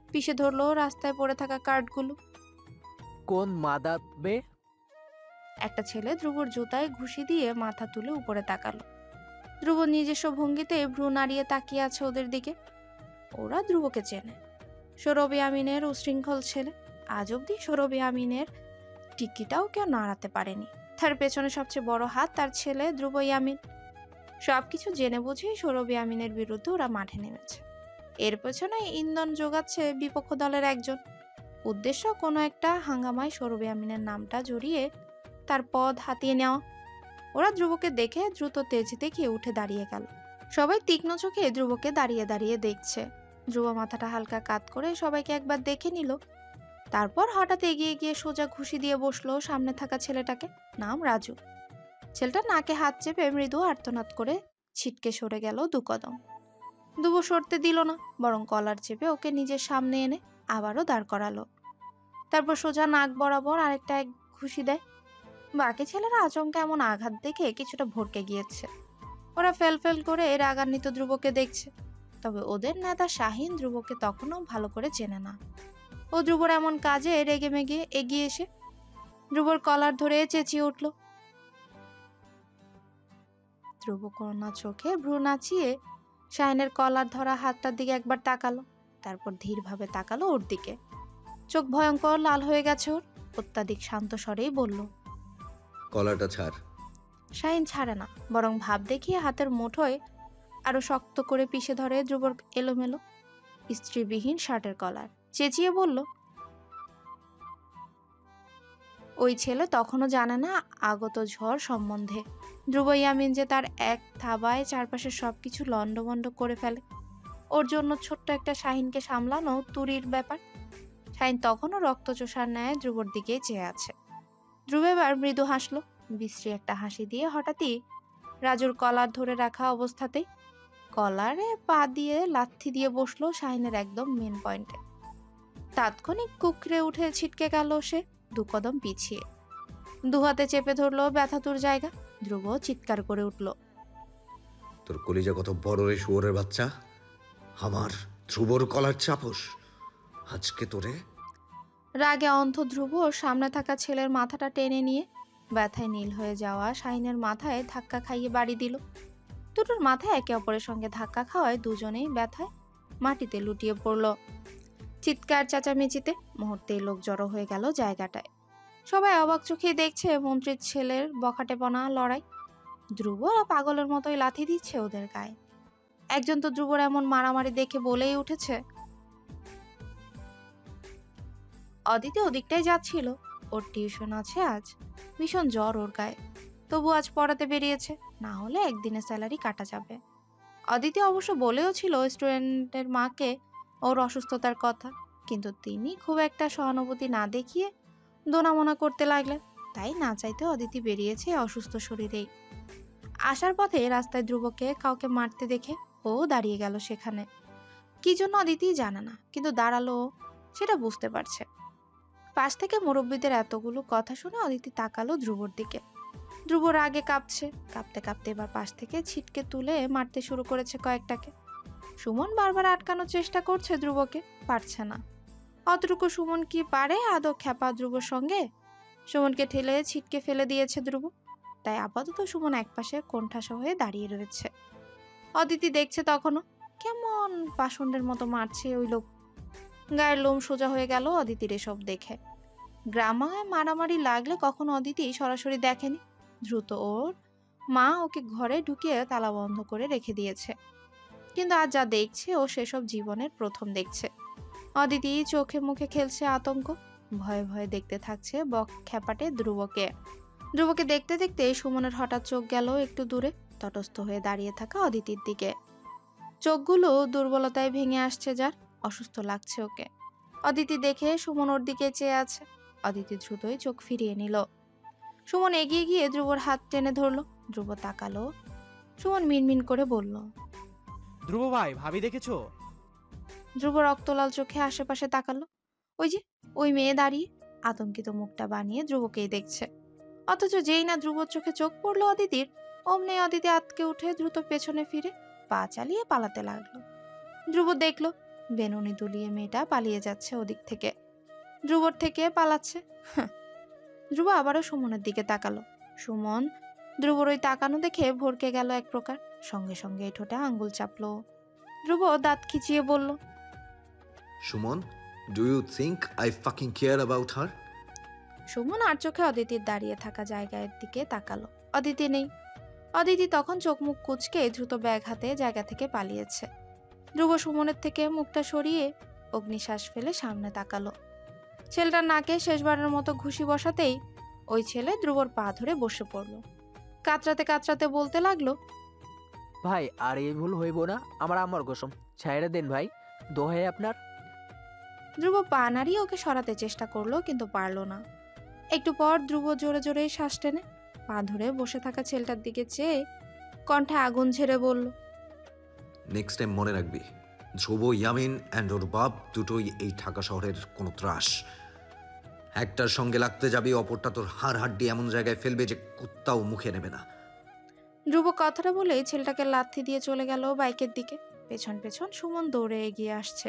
পিষে ধরলো রাস্তায় পড়ে থাকা কার্ডগুলো। কোন মাদাবে? একটা ছেলে ধ্রুবর জুতায় ঘুষি দিয়ে মাথা তুলে উপরে তাকালো। ধ্রুব নিজস্ব ভঙ্গিতে ভ্রু নাড়িয়ে তাকিয়ে আছে ওদের দিকে। ওরা ধ্রুবকে চেনে। সৌরভ ইয়ামিনের উশৃঙ্খল ছেলে। আজ অব্দি সৌরভ ইয়ামিনের টিকিটাও কেউ নাড়াতে পারেনি। তার পেছনে সবচেয়ে বড় হাত তার ছেলে ধ্রুব ইয়ামিন। সবকিছু জেনে বুঝেই সৌরভ ইয়ামিনের বিরুদ্ধে ওরা মাঠে নেমেছে। এর পেছনে ইন্ধন যোগাচ্ছে বিপক্ষ দলের একজন। উদ্দেশ্য কোনো একটা হাঙ্গামায় সৌরভ ইয়ামিনের নামটা জড়িয়ে তার পদ হাতিয়ে নেওয়া। ওরা ধ্রুবকে দেখে দ্রুত তেজ দেখিয়ে উঠে দাঁড়িয়ে গেল। সবাই তীক্ষ্ণ চোখে ধ্রুবকে দাঁড়িয়ে দাঁড়িয়ে দেখছে। ধ্রুব মাথাটা হালকা কাত করে সবাইকে একবার দেখে নিল। তারপর হঠাৎ এগিয়ে গিয়ে সোজা ঘুষি দিয়ে বসলো সামনে থাকা ছেলেটাকে। নাম রাজু। ছেলেটা নাকে হাত চেপে মৃদু আর্তনাদ করে ছিটকে সরে গেল 2 কদম। ধ্রুব সরতে দিল না, বরং কলার চেপে ওকে নিজের সামনে এনে আবারও দাঁড় করালো। তারপর সোজা নাক বরাবর আরেকটা এক ঘুষি দেয়। বাকি ছেলেরা আচমকা এমন আঘাত দেখে কিছুটা ভড়কে গিয়েছে। ওরা ফেল করে রাগান্বিত ধ্রুবকে দেখছে। তবে ওদের নেতা শাহিন ধ্রুবকে তখনও ভালো করে চেনে না। ও ধ্রুবর এমন কাজে রেগে মেগে এগিয়ে এসে ধ্রুবর কলার ধরে চেঁচিয়ে উঠল। ধ্রুব করুণা চোখে ভ্রু নাচিয়ে শাহিনের কলার ধরা হাতটার দিকে একবার তাকালো। তারপর ধীরভাবে তাকালো ওর দিকে। চোখ ভয়ঙ্কর লাল হয়ে গেছে ওর। অত্যাধিক শান্ত স্বরেই বলল, কলারটা ছাড়। শাহিন ছাড়ে না, বরং ভাব দেখিয়ে হাতের মুঠোয় আরো শক্ত করে পিষে ধরে ধ্রুবর এলোমেলো স্ত্রীবিহীন শার্টের কলার। চেঁচিয়ে বলল, ওই ছেলে তখনও জানে না আগত ঝড় সম্বন্ধে। ধ্রুব ইয়ামিন যে তার এক থাবায় চারপাশের সবকিছু লন্ডভন্ড করে ফেলে। ওর জন্য ছোট্ট একটা শাহিনকে সামলানো তুরির ব্যাপার। শাহিন তখনও রক্তচোষার ন্যায় ধ্রুবর দিকে চেয়ে আছে। ধ্রুব এবার মৃদু হাসলো, বিশ্রী একটা হাসি দিয়ে হঠাৎই রাজুর কলার ধরে রাখা অবস্থাতেই কলারে পা দিয়ে লাথি দিয়ে বসলো শাহিনের একদম মেন পয়েন্টে। তাৎক্ষণিক কুকড়ে উঠে ছিটকে গেল সে 2 কদম পিছিয়ে। 2 হাতে চেপে ধরলো ব্যথাতুর জায়গা। ধ্রুব চিৎকার করে উঠল, তোর কলিজা কত বড় রে শুয়োরের বাচ্চা! আমার ধ্রুবর কলার চাপস! আজকে তোরে! রাগে অন্ধ ধ্রুব সামনে থাকা ছেলের মাথাটা টেনে নিয়ে ব্যথায় নীল হয়ে যাওয়া শাহিনের মাথায় ধাক্কা খাইয়ে বাড়ি দিল। দুটোর মাথায় একে অপরের সঙ্গে ধাক্কা খাওয়ায় দুজনেই ব্যথায় মাটিতে লুটিয়ে পড়ল। চিৎকার চেঁচামেচিতে মুহূর্তেই লোক জড়ো হয়ে গেল জায়গাটায়। সবাই অবাক চোখে দেখছে মন্ত্রীর ছেলের বখাটেপনা লড়াই। ধ্রুব পাগলের মতোই লাথি দিচ্ছে ওদের গায়ে। একজন তো ধ্রুবর এমন মারামারি দেখে বলেই উঠেছে, অদিতি ওদিকটাই যাচ্ছিল, ওর টিউশন আছে আজ, ভীষণ জ্বর ওর গায়ে, তবু আজ পড়াতে বেরিয়েছে, না হলে একদিনের স্যালারি কাটা যাবে। অদিতি অবশ্য বলেও ছিল স্টুডেন্টের মাকে ওর অসুস্থতার কথা, কিন্তু তিনি খুব একটা সহানুভূতি না দেখিয়ে দোনামোনা করতে লাগলেন। তাই না চাইতে অদিতি বেরিয়েছে অসুস্থ শরীরেই। আসার পথে রাস্তায় ধ্রুবকে কাউকে মারতে দেখে ও দাঁড়িয়ে গেল সেখানে। কি জন্য অদিতি জানে না, কিন্তু দাঁড়ালো সেটা বুঝতে পারছে। পাশ থেকে মুরব্বীদের এতগুলো কথা শুনে অদিতি তাকালো ধ্রুবর দিকে। ধ্রুব রাগে কাঁপছে, কাঁপতে কাঁপতে এবার পাশ থেকে ছিটকে তুলে মারতে শুরু করেছে কয়েকটাকে। সুমন বারবার আটকানোর চেষ্টা করছে ধ্রুবকে, পারছে না। অতটুকু সুমন কি পারে আদৌ খ্যাপা ধ্রুবর সঙ্গে? সুমনকে ঠেলে ছিটকে ফেলে দিয়েছে ধ্রুব। তাই আপাতত সুমন একপাশে কোণঠাসা হয়ে দাঁড়িয়ে রয়েছে। অদিতি দেখছে তখনও কেমন পাষণ্ডের মতো মারছে ওই লোক। গায়ের লোম সোজা হয়ে গেল অদিতির এসব দেখে। গ্রামায় মারামারি লাগলে কখনো অদিতি সরাসরি দেখেনি। দ্রুত ওর মা ওকে ঘরে ঢুকিয়ে তালা বন্ধ করে রেখে দিয়েছে, কিন্তু আজ যা দেখছে ও সেসব জীবনের প্রথম দেখছে। অদিতি চোখে মুখে খেলছে আতঙ্ক, ভয়ে ভয়ে দেখতে থাকছে বক খ্যাপাটে ধ্রুবকে। ধ্রুবকে দেখতে দেখতে সুমনের হঠাৎ চোখ গেল একটু দূরে, তটস্থ হয়ে দাঁড়িয়ে থাকা অদিতির দিকে। চোখগুলো দুর্বলতায় ভেঙে আসছে, যার অসুস্থ লাগছে ওকে। অদিতি দেখে সুমন ওর দিকে চেয়ে আছে। অদিতি দ্রুতই চোখ ফিরিয়ে নিল। সুমন এগিয়ে গিয়ে ধ্রুবর হাত টেনে ধরলো। ধ্রুব তাকালো। সুমন মিনমিন করে বলল, ধ্রুব ভাই, ভাবি দেখেছো? ধ্রুব রক্তলাল চোখে আশেপাশে তাকালো। ওই যে ওই মেয়ে দাঁড়িয়ে আতঙ্কিত মুখটা বানিয়ে ধ্রুবকেই দেখছে। অথচ যেই না ধ্রুবর চোখে চোখ পড়লো অদিতির, অমনি অদিতি আতকে উঠে দ্রুত পেছনে ফিরে পা চালিয়ে পালাতে লাগলো। ধ্রুব দেখলো বেনুনি দুলিয়ে মেয়েটা পালিয়ে যাচ্ছে ওদিক থেকে, ধ্রুবর থেকে পালাচ্ছে। ধ্রুব আবারও সুমনের দিকে তাকালো। সুমন ধ্রুবর ওই তাকানো দেখে ভরকে গেল এক প্রকার, সঙ্গে সঙ্গে ঠোঁটে আঙ্গুল চাপলো। ধ্রুব দাঁত খিচিয়ে বলল, Suman, do you think I fucking care about her? Suman আর চোখে অদিতির দাঁড়িয়ে থাকা জায়গার দিকে তাকালো। অদিতি নেই। অদিতি তখন চোখ মুখ কুঁচকে দ্রুত ব্যাগ হাতে জায়গা থেকে পালিয়েছে। ধ্রুব সুমনের থেকে মুখটা সরিয়ে অগ্নিশ্বাস ফেলে সামনে তাকালো। ছেলেটার নাকে শেষবারের মতো ঘুষি বসাতেই ওই ছেলে ধ্রুবর পা ধরে বসে পড়ল। কাতরাতে কাতরাতে বলতে লাগলো, ভাই আর এই ভুল হইব না, আমার আম্মার কসম, ছাইড়া দেন ভাই, দোহাই আপনার। ধ্রুব পা নাড়িয়ে ওকে সরাতে চেষ্টা করলো, কিন্তু পারল না। একটু পর ধ্রুব জোরে জোরে শ্বাস টেনে পা ধরে বসে থাকা ছেলেটার দিকে চেয়ে কণ্ঠে আগুন ঝেড়ে বলল, নেক্সট টাইম মনে রাখবি, ধ্রুব, ইয়ামিন অ্যান্ড ওর বাপ দুটোই এই ঢাকা শহরের কোনো ত্রাস। একটার সঙ্গে লাগতে যাবি, অপরটা তোর হাড় হাড্ডি এমন জায়গায় ফেলবে যে কুত্তাও মুখে নেবে না। ধ্রুব কথাটা বলে ছেলেটাকে লাথি দিয়ে চলে গেল বাইকের দিকে। পেছন পেছন সুমন দৌড়ে এগিয়ে আসছে।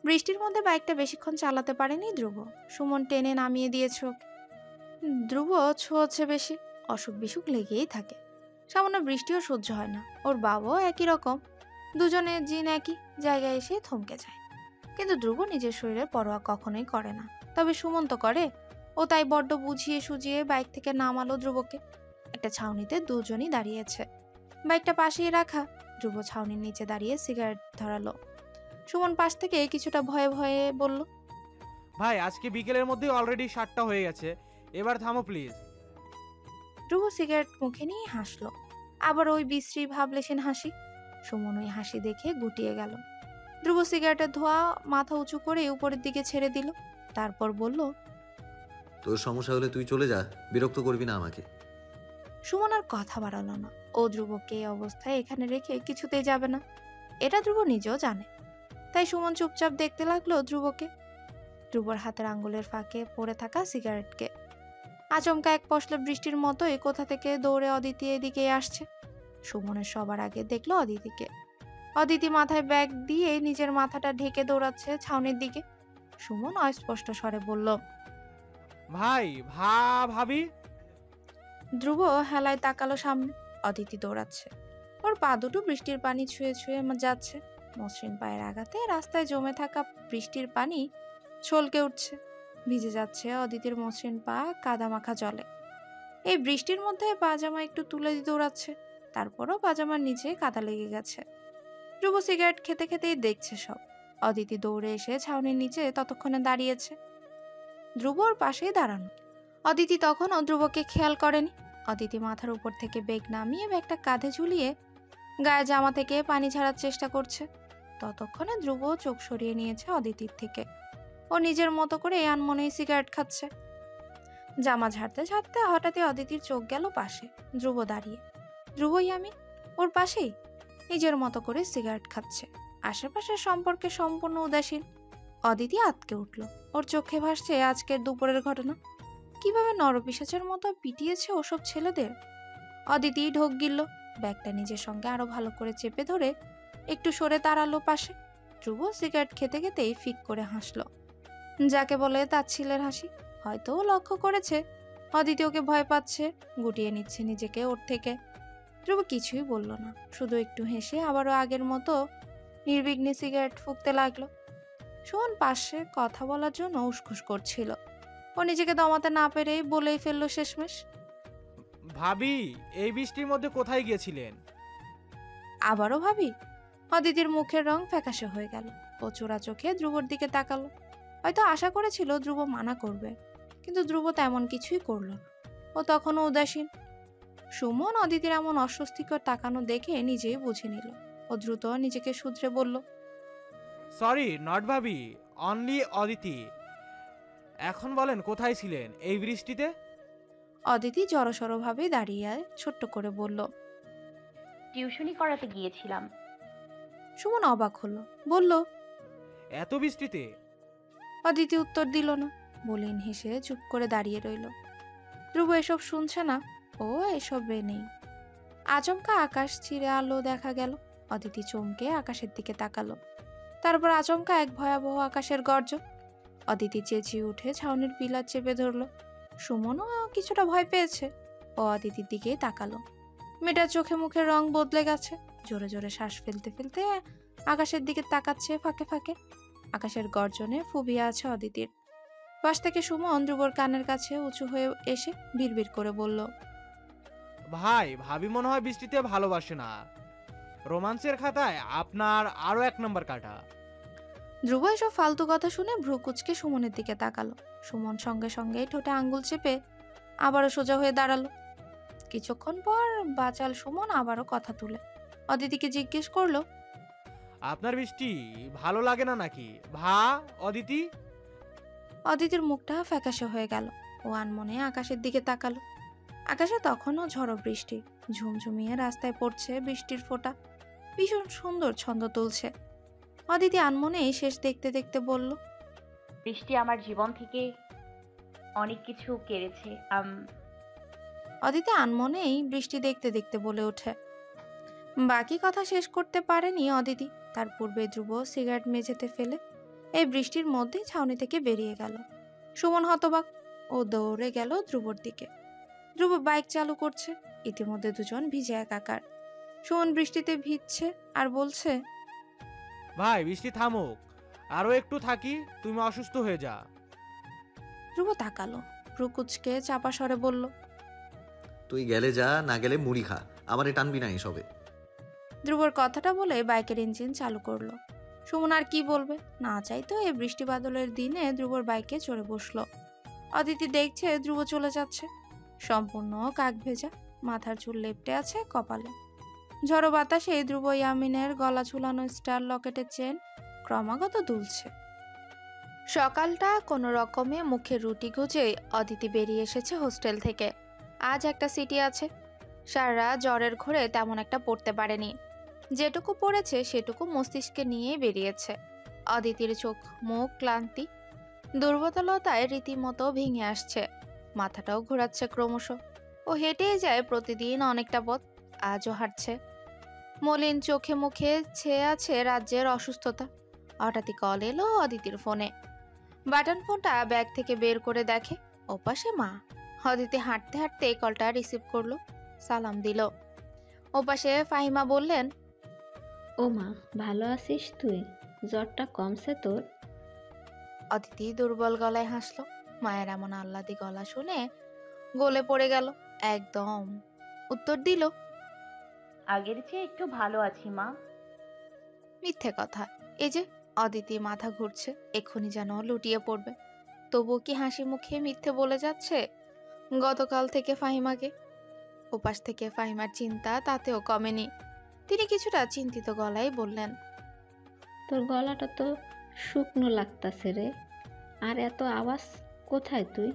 বৃষ্টির মধ্যে বাইকটা বেশিক্ষণ চালাতে পারেনি ধ্রুব। সুমন টেনে নামিয়ে দিয়েছে ওকে। ধ্রুব ছোঁছে বেশি, অসুখ বিসুখ লেগেই থাকে। সামান্য বৃষ্টিও সহ্য হয় না। ওর বাবাও একই রকম। দুজনের জিন একই জায়গায় এসে থমকে যায়। কিন্তু ধ্রুব নিজের শরীরের পরোয়া কখনোই করে না। তবে সুমন তো করে। ও তাই বড্ড বুঝিয়ে সুজিয়ে বাইক থেকে নামালো ধ্রুবকে। একটা ছাউনিতে দুজনই দাঁড়িয়েছে। বাইকটা পাশেই রাখা। ধ্রুব ছাউনির নিচে দাঁড়িয়ে সিগারেট ধরালো। সুমন পাশ থেকে কিছুটা ভয়ে ভয়ে বলল, ভাই আজকে বিকেলের মধ্যে অলরেডি 7টা হয়ে গেছে, এবার থামো প্লিজ। ধ্রুব সিগারেট মুখে নিয়ে হাসলো। আবার ওই বিশ্রী ভাবলেশীন হাসি। সুমন ওই হাসি দেখে গুটিয়ে গেল। ধ্রুব সিগারেটের ধোঁয়া মাথা উঁচু করে উপরের দিকে ছেড়ে দিল। তারপর বলল, তোর সমস্যা হলে তুই চলে যা, বিরক্ত করবি না আমাকে। সুমন আর কথা বাড়ালো না। ও ধ্রুবকে এই অবস্থায় এখানে রেখে কিছুতেই যাবে না, এটা ধ্রুব নিজেও জানে। তাই সুমন চুপচাপ দেখতে লাগলো ধ্রুবকে, ধ্রুবর হাতের আঙ্গুলের ফাঁকে পড়ে থাকা সিগারেটকে। আচমকা এক পশলা বৃষ্টির মতোই কোথা থেকে দৌড়ে অদিতি এদিকে আসছে। সুমনের সবার আগে দেখলো অদিতিকে। অদিতি মাথায় ব্যাগ দিয়ে নিজের মাথাটা ঢেকে দৌড়াচ্ছে ছাউনির দিকে। সুমন অস্পষ্ট স্বরে বলল, ভাই ভাবি। ধ্রুব হেলায় তাকালো সামনে। অদিতি দৌড়াচ্ছে। ওর পা দুটো বৃষ্টির পানি ছুঁয়ে ছুঁয়ে যাচ্ছে। মসৃণ পায়ের আঘাতে রাস্তায় জমে থাকা বৃষ্টির পানি ছলকে উঠছে। ভিজে যাচ্ছে অদিতির মসৃণ পা কাদা মাখা জলে। এই বৃষ্টির মধ্যে পাজামা একটু তুলে দিয়ে দৌড়াচ্ছে। তারপরও পাজামার নিচে কাদা লেগে গেছে। ধ্রুব সিগারেট খেতে খেতেই দেখছে সব। অদিতি দৌড়ে এসে ছাউনির নিচে ততক্ষণে দাঁড়িয়েছে। ধ্রুব ওর পাশেই দাঁড়ানো। অদিতি তখনও ধ্রুবকে খেয়াল করেনি। অদিতি মাথার উপর থেকে ব্যাগ নামিয়ে ব্যাগটা কাঁধে ঝুলিয়ে গায়ে জামা থেকে পানি ঝাড়ার চেষ্টা করছে। ততক্ষণে ধ্রুব চোখ সরিয়ে নিয়েছে অদিতির থেকে। ও নিজের মতো করে আনমনেই সিগারেট খাচ্ছে। জামা ঝাড়তে ঝাড়তে হঠাৎই অদিতির চোখ গেল পাশে। ধ্রুব দাঁড়িয়ে। ধ্রুবই আমি ওর পাশেই নিজের মতো করে সিগারেট খাচ্ছে। আশেপাশের সম্পর্কে সম্পূর্ণ উদাসীন। অদিতি আঁতকে উঠল। ওর চোখে ভাসছে আজকের দুপুরের ঘটনা। কিভাবে নরপিশাচের মতো পিটিয়েছে ওসব ছেলেদের। অদিতি ঢোক গিলল। ব্যাগটা নিজের সঙ্গে আরো ভালো করে চেপে ধরে একটু সরে দাঁড়ালো পাশে। ধ্রুব সিগারেট খেতে খেতেই ফিক করে হাসলো, যাকে বলে তাচ্ছিলের হাসি। হয়তো ও লক্ষ্য করেছে অদিতি ওকে ভয় পাচ্ছে, গুটিয়ে নিচ্ছে নিজেকে ওর থেকে। ধ্রুব কিছুই বলল না, শুধু একটু হেসে আবারও আগের মতো নির্বিঘ্নে সিগারেট ফুঁকতে লাগলো। সুমন পাশে কথা বলার জন্য উসখুস করছিল। ও নিজেকে দমাতে না পেরেই বলেই ফেললো শেষমেশ, ভাবি এই বৃষ্টির মধ্যে কোথায় গিয়েছিলেন? আবারও ভাবি? অদিতির মুখের রং ফ্যাকাশে হয়ে গেল। ও চোরা চোখে ধ্রুবর দিকে তাকালো। হয়তো আশা করেছিল ধ্রুব মানা করবে, কিন্তু ধ্রুব তেমন কিছুই করল না। ও তখনও উদাসীন। সুমন অদিতির এমন অস্বস্তিকর তাকানো দেখে নিজেই বুঝে নিল। ও দ্রুত নিজেকে শুধরে বলল, সরি নট ভাবি, অনলি অদিতি। এখন বলেন কোথায় ছিলেন এই বৃষ্টিতে? অদিতি জড়সড়ভাবে দাঁড়িয়ে ছোট্ট করে বলল, টিউশনি করাতে গিয়েছিলাম। সুমন অবাক হলো, বলল, এত বৃষ্টিতে? অদিতি উত্তর দিল না। মলিন হেসে চুপ করে দাঁড়িয়ে রইল। ধ্রুব এসব শুনছে না, ও এসবে নেই। আচমকা আকাশ চিরে আলো দেখা গেল। অদিতি চমকে আকাশের দিকে তাকালো। তারপর আচমকা এক ভয়াবহ আকাশের গর্জন। অদিতি চেঁচিয়ে উঠে ছাউনির পিলার চেপে ধরল। সুমনও কিছুটা ভয় পেয়েছে। ও অদিতির দিকেই তাকালো। মেয়েটার চোখে মুখের রং বদলে গেছে। জোরে জোরে শ্বাস ফেলতে ফেলতে আকাশের দিকে তাকাচ্ছে ফাঁকে ফাঁকে। আকাশের গর্জনে ফুবিয়ে আছে অদিতির। পাশ থেকে সুমন ধ্রুবর কানের কাছে উঁচু হয়ে এসে বিড়বিড় করে বলল, ভাই ভাবি মনে হয় বৃষ্টিতে ভালোবাসে না। রোমান্সের খাতায় আপনার আরো 1 নম্বর কাটা। ধ্রুব এসব ফালতু কথা শুনে ভ্রু কুচকে সুমনের দিকে তাকালো। সুমন সঙ্গে সঙ্গে ঠোঁটে আঙ্গুল চেপে আবারও সোজা হয়ে দাঁড়ালো। কিছুক্ষণ পর বাচাল সুমন আবারও কথা তুলে অদিতিকে জিজ্ঞেস করলো, আপনার বৃষ্টি ভালো লাগে না নাকি অদিতি? অদিতির মুখটা ফ্যাকাশে হয়ে গেল। ও আনমনে আকাশের দিকে তাকালো। আকাশে তখনও ঝড়ো বৃষ্টি, ঝুমঝুমিয়ে রাস্তায় পড়ছে বৃষ্টির ফোঁটা, ভীষণ সুন্দর ছন্দ তুলছে। অদিতি আনমনেই শেষ দেখতে দেখতে বলল, বৃষ্টি আমার জীবন থেকে অনেক কিছু কেড়েছে। অদিতি আনমনেই বৃষ্টি দেখতে দেখতে বলে ওঠে। বাকি কথা শেষ করতে পারেনি অদিতি। তার পূর্বে ধ্রুব সিগারেট মেঝেতে ফেলে এই বৃষ্টির মধ্যে ছাউনি থেকে বেরিয়ে গেল। সুমন হতবাক। ও দৌড়ে গেল ধ্রুবর দিকে। ধ্রুব বাইক চালু করছে। ইতিমধ্যে দুজন ভিজে একাকার। সুমন বৃষ্টিতে ভিজছে আর বলছে, ভাই বৃষ্টি থামুক, আরো একটু থাকি, তুমি অসুস্থ হয়ে যা। ধ্রুব তাকালো, ভ্রুকুচকে চাপা স্বরে বলল, তুই গেলে যা, না গেলে মুড়ি খা, আমারে টানবি না এসবে। ধ্রুবর কথাটা বলে বাইকের ইঞ্জিন চালু করলো। সুমন আর কি বলবে, না চাইতো এই বৃষ্টি বাদলের দিনে ধ্রুবর বাইকে চড়ে বসলো। অদিতি দেখছে ধ্রুব চলে যাচ্ছে, সম্পূর্ণ কাক ভেজা, মাথার চুল লেপ্টে আছে কপালে। ঝড়ো বাতাসে ধ্রুব ইয়ামিনের গলা ঝুলানো স্টার লকেটের চেন ক্রমাগত দুলছে। সকালটা কোনো রকমে মুখে রুটি গুজে অদিতি বেরিয়ে এসেছে হোস্টেল থেকে। আজ একটা সিটি আছে। সারা জ্বরের ঘোরে তেমন একটা পড়তে পারেনি। যেটুকু পড়েছে সেটুকু মস্তিষ্কে নিয়েই বেরিয়েছে। অদিতির চোখ মুখ ক্লান্তি দুর্বলতায় রীতিমতো ভেঙে আসছে। মাথাটাও ঘোরাচ্ছে ক্রমশ। ও হেঁটেই যায় প্রতিদিন অনেকটা পথ, আজও হাঁটছে। মলিন চোখে মুখে ছেয়ে আছে রাজ্যের অসুস্থতা। হঠাৎই কল এলো অদিতির ফোনে। বাটন ফোনটা ব্যাগ থেকে বের করে দেখে ওপাশে মা। অদিতি হাঁটতে হাঁটতে কলটা রিসিভ করলো, সালাম দিল। ওপাশে ফাহিমা বললেন, ও মা, ভালো আছিস তুই? জ্বরটা কমছে তোর? অদিতি দুর্বল গলায় হাসলো। মায়ের এমন আহ্লাদি গলা শুনে গলে পড়ে গেল একদম। উত্তর দিল, আগের চেয়ে একটু ভালো আছি মা। মিথ্যে কথা। এই যে অদিতি মাথা ঘুরছে, এক্ষুনি যেন লুটিয়ে পড়বে। তবুও কি হাসি মুখে মিথ্যে বলে যাচ্ছে গতকাল থেকে ফাহিমাকে। ওপাশ থেকে ফাহিমার চিন্তা তাতেও কমেনি। তিনি কিছুটা চিন্তিত গলায় বললেন, তোর গলাটা তো শুকনো লাগতাছে রে, আর এত আওয়াজ কোথায় তুই?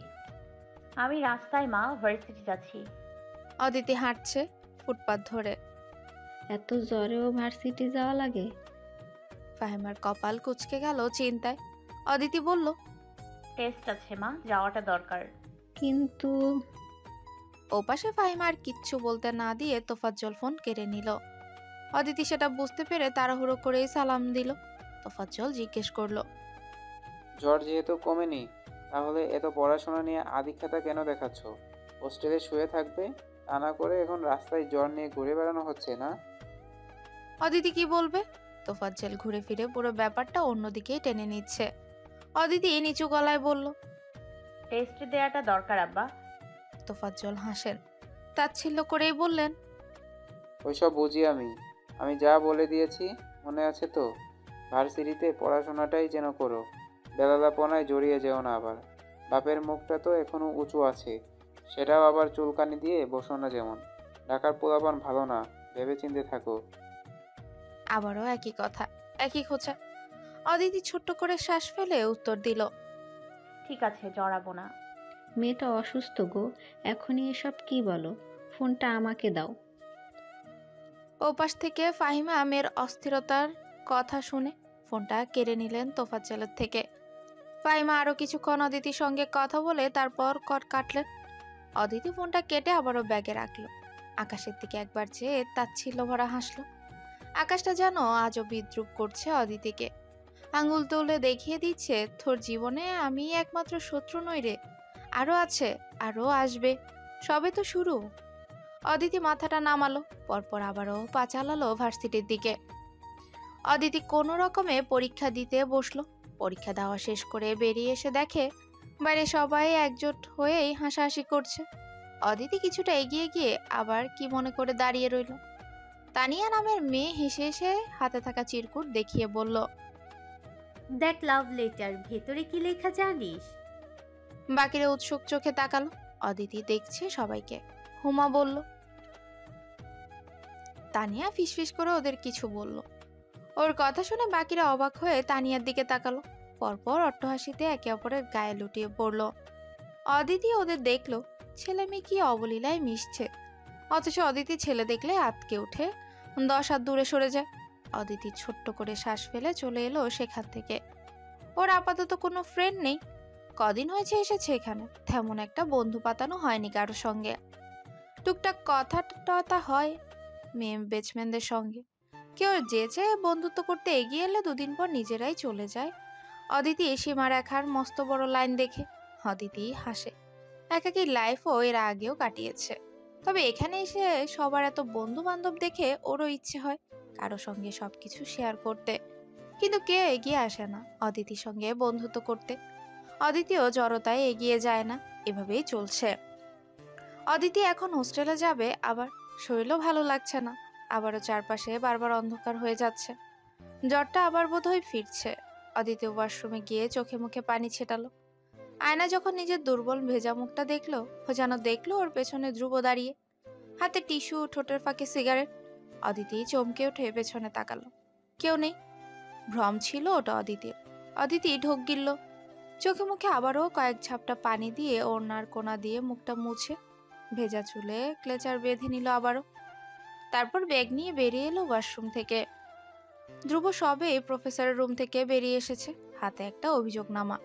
আমি রাস্তায় মা, ভার্সিটি যাচ্ছি। অদিতি হাঁটছে ফুটপাত ধরে। এত জ্বরেও ভার্সিটি যাওয়া লাগে? ফাহিমার কপাল কুঁচকে গেল চিন্তায়। অদিতি বলল, টেস্ট আছে মা, যাওয়াটা দরকার। কিন্তু ওপাশে ফাহিমা আর কিচ্ছু বলতে না দিয়ে তোফাজ্জল ফোন কেড়ে নিল। অদিতি সেটা বুঝতে পেরে তাড়াহুড়ো করেই সালাম দিল। তোফাজ্জল জিজ্ঞেস করলো, জ্বর যেহেতু কমেনি, তাহলে এত পড়াশোনা নিয়ে আদিক্ষেতা কেন দেখাচ্ছ? হোস্টেলে শুয়ে থাকবে, তা না করে এখন রাস্তায় জ্বর নিয়ে ঘুরে বেড়ানো হচ্ছে না? অদিতি কি বলবে? তোফাজ্জল ঘুরে ফিরে পুরো ব্যাপারটা অন্যদিকেই টেনে নিচ্ছে। অদিতি নিচু গলায় বলল, টেস্ট দেওয়াটা দরকার আব্বা। তোফাজ্জল হাসেন, তাচ্ছিল্য করেই বললেন, ওইসব বুঝি আমি। আমি যা বলে দিয়েছি মনে আছে তো? ভার্সিটিতে পড়াশোনাটাই যেন করো, বেলালাপনায় জড়িয়ে যেও না আবার। বাপের মুখটা তো এখনো উঁচু আছে, সেটাও আবার চুলকানি দিয়ে বসো না যেমন। ঢাকার পোলাপান ভালো না, ভেবেচিন্তে থাকো। আবারও একই কথা, একই খোঁচা। অদিতি ছোট্ট করে শ্বাস ফেলে উত্তর দিল, ঠিক আছে, জড়াবো না। মেয়েটা অসুস্থ গো, এখনই এসব কি বলো? ফোনটা আমাকে দাও। ওপাশ থেকে ফাহিমা মেয়ের অস্থিরতার কথা শুনে ফোনটা কেড়ে নিলেন তোফাজ্জলের থেকে। ফাহিমা আরো কিছুক্ষণ অদিতির সঙ্গে কথা বলে তারপর কট কাটলেন। অদিতি ফোনটা কেটে আবারও ব্যাগে রাখলো। আকাশের দিকে একবার চেয়ে তাচ্ছিল্য ভরা হাসলো। আকাশটা যেন আজও বিদ্রুপ করছে অদিতিকে। আঙ্গুল তুলে দেখিয়ে দিচ্ছে, তোর জীবনে আমি একমাত্র শত্রু নই রে, আরো আছে, আরো আসবে, সবে তো শুরু। অদিতি মাথাটা নামালো, পরপর আবারও পা চালালো ভার্সিটির দিকে। অদিতি কোনো রকমে পরীক্ষা দিতে বসলো। পরীক্ষা দেওয়া শেষ করে বেরিয়ে এসে দেখে বাইরে সবাই একজোট হয়েই হাসাহাসি করছে। অদিতি কিছুটা এগিয়ে গিয়ে আবার কি মনে করে দাঁড়িয়ে রইল। তানিয়া নামের মেয়ে হেসে হেসে হাতে থাকা চিরকুট দেখিয়ে বলল, দেখ লাভ লেটার, ভেতরে কি লেখা জানিস? বাকিরা উৎসুক চোখে তাকালো। অদিতি দেখছে সবাইকে। হুমা বলল। তানিয়া ফিসফিস করে ওদের কিছু বলল। ওর কথা শুনে বাকিরা অবাক হয়ে তানিয়ার দিকে তাকালো। পরপর অট্টহাসিতে একে অপরের গায়ে লুটিয়ে পড়ল। অদিতি ওদের দেখলো ছেলে মেয়ে কি অবলীলায় মিশছে, অথচ অদিতি ছেলে দেখলে আটকে উঠে 10 হাত দূরে সরে যায়। অদিতি ছোট্ট করে শ্বাস ফেলে চলে এলো সেখান থেকে। ওর আপাতত কোনো ফ্রেন্ড নেই, কদিন হয়েছে এসেছে এখানে, তেমন একটা বন্ধু পাতানো হয়নি কারোর সঙ্গে। টুকটাক কথা টথা হয় মেয়ে বেচম্যানদের সঙ্গে। কেউ যেচে বন্ধুত্ব করতে এগিয়ে এলে দুদিন পর নিজেরাই চলে যায়। অদিতি সীমারেখার মস্ত বড় লাইন দেখে অদিতি হাসে। একাকী লাইফও এর আগেও কাটিয়েছে, তবে এখানে এসে সবার এত বন্ধু বান্ধব দেখে ওরও ইচ্ছে হয় কারো সঙ্গে সবকিছু শেয়ার করতে, কিন্তু কেউ এগিয়ে আসে না অদিতির সঙ্গে বন্ধুত্ব করতে। অদিতিও জড়তায় এগিয়ে যায় না, এভাবেই চলছে। অদিতি এখন হোস্টেলে যাবে, আবার শরীরও ভালো লাগছে না, আবারও চারপাশে বারবার অন্ধকার হয়ে যাচ্ছে। জ্বরটা আবার বোধহয় ফিরছে। অদিতি ওয়াশরুমে গিয়ে চোখে মুখে পানি ছেটালো। আয়না যখন নিজের দুর্বল ভেজা মুখটা দেখলো, ও যেন দেখলো ওর পেছনে ধ্রুব দাঁড়িয়ে, হাতে টিস্যু, ঠোঁটের ফাঁকে সিগারেট। অদিতি চমকে উঠে পেছনে তাকালো, কেউ নেই। ভ্রম ছিল ওটা অদিতির। অদিতি ঢোক গিলল। চোখে মুখে আবারও কয়েক ঝাপটা পানি দিয়ে ওড়নার কোনা দিয়ে মুখটা মুছে ভেজা চুলে ক্লেচার বেঁধে নিল আবারও। তারপর ব্যাগ নিয়ে বেরিয়ে এলো ওয়াশরুম থেকে। ধ্রুব সবে প্রফেসরের রুম থেকে বেরিয়ে এসেছে, হাতে একটা অভিযোগনামা,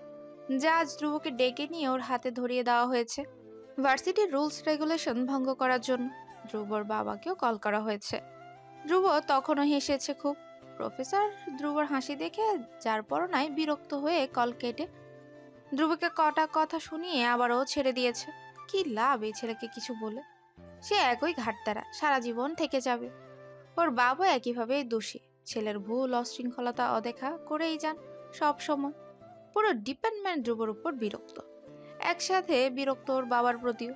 যা আজ ধ্রুবকে ডেকে নিয়ে ওর হাতে ধরিয়ে দেওয়া হয়েছে ভার্সিটির রুলস রেগুলেশন ভঙ্গ করার জন্য। ধ্রুবর বাবাকেও কল করা হয়েছে। ধ্রুব তখনও হেসেছে খুব। প্রফেসর ধ্রুবর হাসি দেখে যার পরনায় বিরক্ত হয়ে কল কেটে ধ্রুবকে কটা কথা শুনিয়ে আবারও ছেড়ে দিয়েছে। কি লাভ এই ছেলেকে কিছু বলে, সে একই ঘাটতারা সারা জীবন থেকে যাবে। ওর বাবা একইভাবে দোষী, ছেলের ভুল অশৃঙ্খলতা অদেখা করেই যান সব সময়। পুরো ডিপেন্ডমেন্ট ধ্রুবর উপর বিরক্ত, একসাথে বিরক্ত ওর বাবার প্রতিও।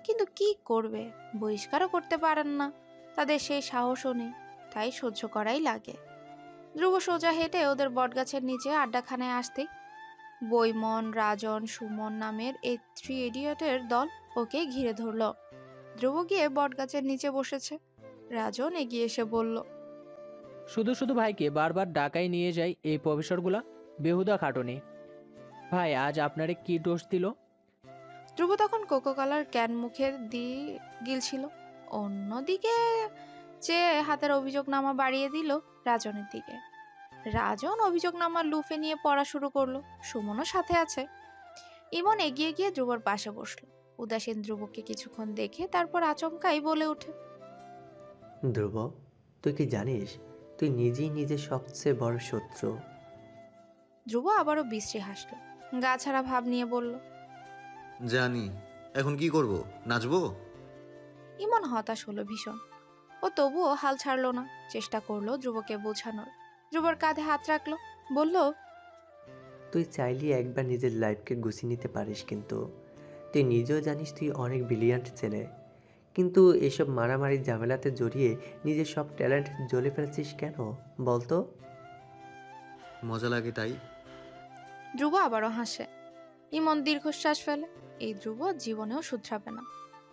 কিন্তু কি করবে, বহিষ্কারও করতে পারেন না, তাদের সেই সাহসও নেই, তাই সহ্য করাই লাগে। ধ্রুব সোজা হেঁটে ওদের বটগাছের নিচে আড্ডাখানায় আসতেই বৈমন, রাজন, সুমন নামের এই 3 ইডিয়টের দল ওকে ঘিরে ধরল। ধ্রুব গিয়ে বটগাছের নিচে বসেছে। রাজন এগিয়ে এসে বলল, শুধু শুধু ভাইকে বারবার ডাকাই নিয়ে যায় এই প্রফেসরগুলা, বেহুদা খাটনি। ভাই আজ আপনারে কি দোষ দিল? ধ্রুব তখন কোকো কলার ক্যান মুখে দিয়ে গিলছিল। অন্যদিকে যে হাতের অভিযোগনামা বাড়িয়ে দিল রাজনের দিকে। রাজন অভিযোগনামা লুফে নিয়ে পড়া শুরু করলো। সুমনও সাথে আছে। ইমন এগিয়ে গিয়ে ধ্রুবর পাশে বসলো। উদাসীন ধ্রুবকে কিছুক্ষণ দেখে তারপর আচমকাই বলে ওঠে, ধ্রুব, তুই কি জানিস তুই নিজেই নিজের সবচেয়ে বড় শত্রু? ধ্রুব আবারও বিশ্রী হাসলো, গা ছাড়া ভাব নিয়ে বলল, জানি। এখন কি করব? নাচবো? ইমন হতাশ হলো ভীষণ। ও তবুও হাল ছাড়লো না, চেষ্টা করলো ধ্রুবকে বোঝানোর। ধ্রুবর কাঁধে হাত রাখলো, বলল, তুই চাইলে একবার নিজের লাইফকে গুছিয়ে নিতে পারিস, কিন্তু তুই নিজেও জানিস তুই অনেক ব্রিলিয়ান্ট ছেলে, কিন্তু এসব মারামারি ঝামেলাতে জড়িয়ে নিজের সব ট্যালেন্ট জ্বলে ফেলছিস কেন বলতো? মজা লাগে তাই। ধ্রুব আবারও হাসে। ইমন দীর্ঘশ্বাস ফেলে। এই ধ্রুব জীবনেও শুধরাবে না।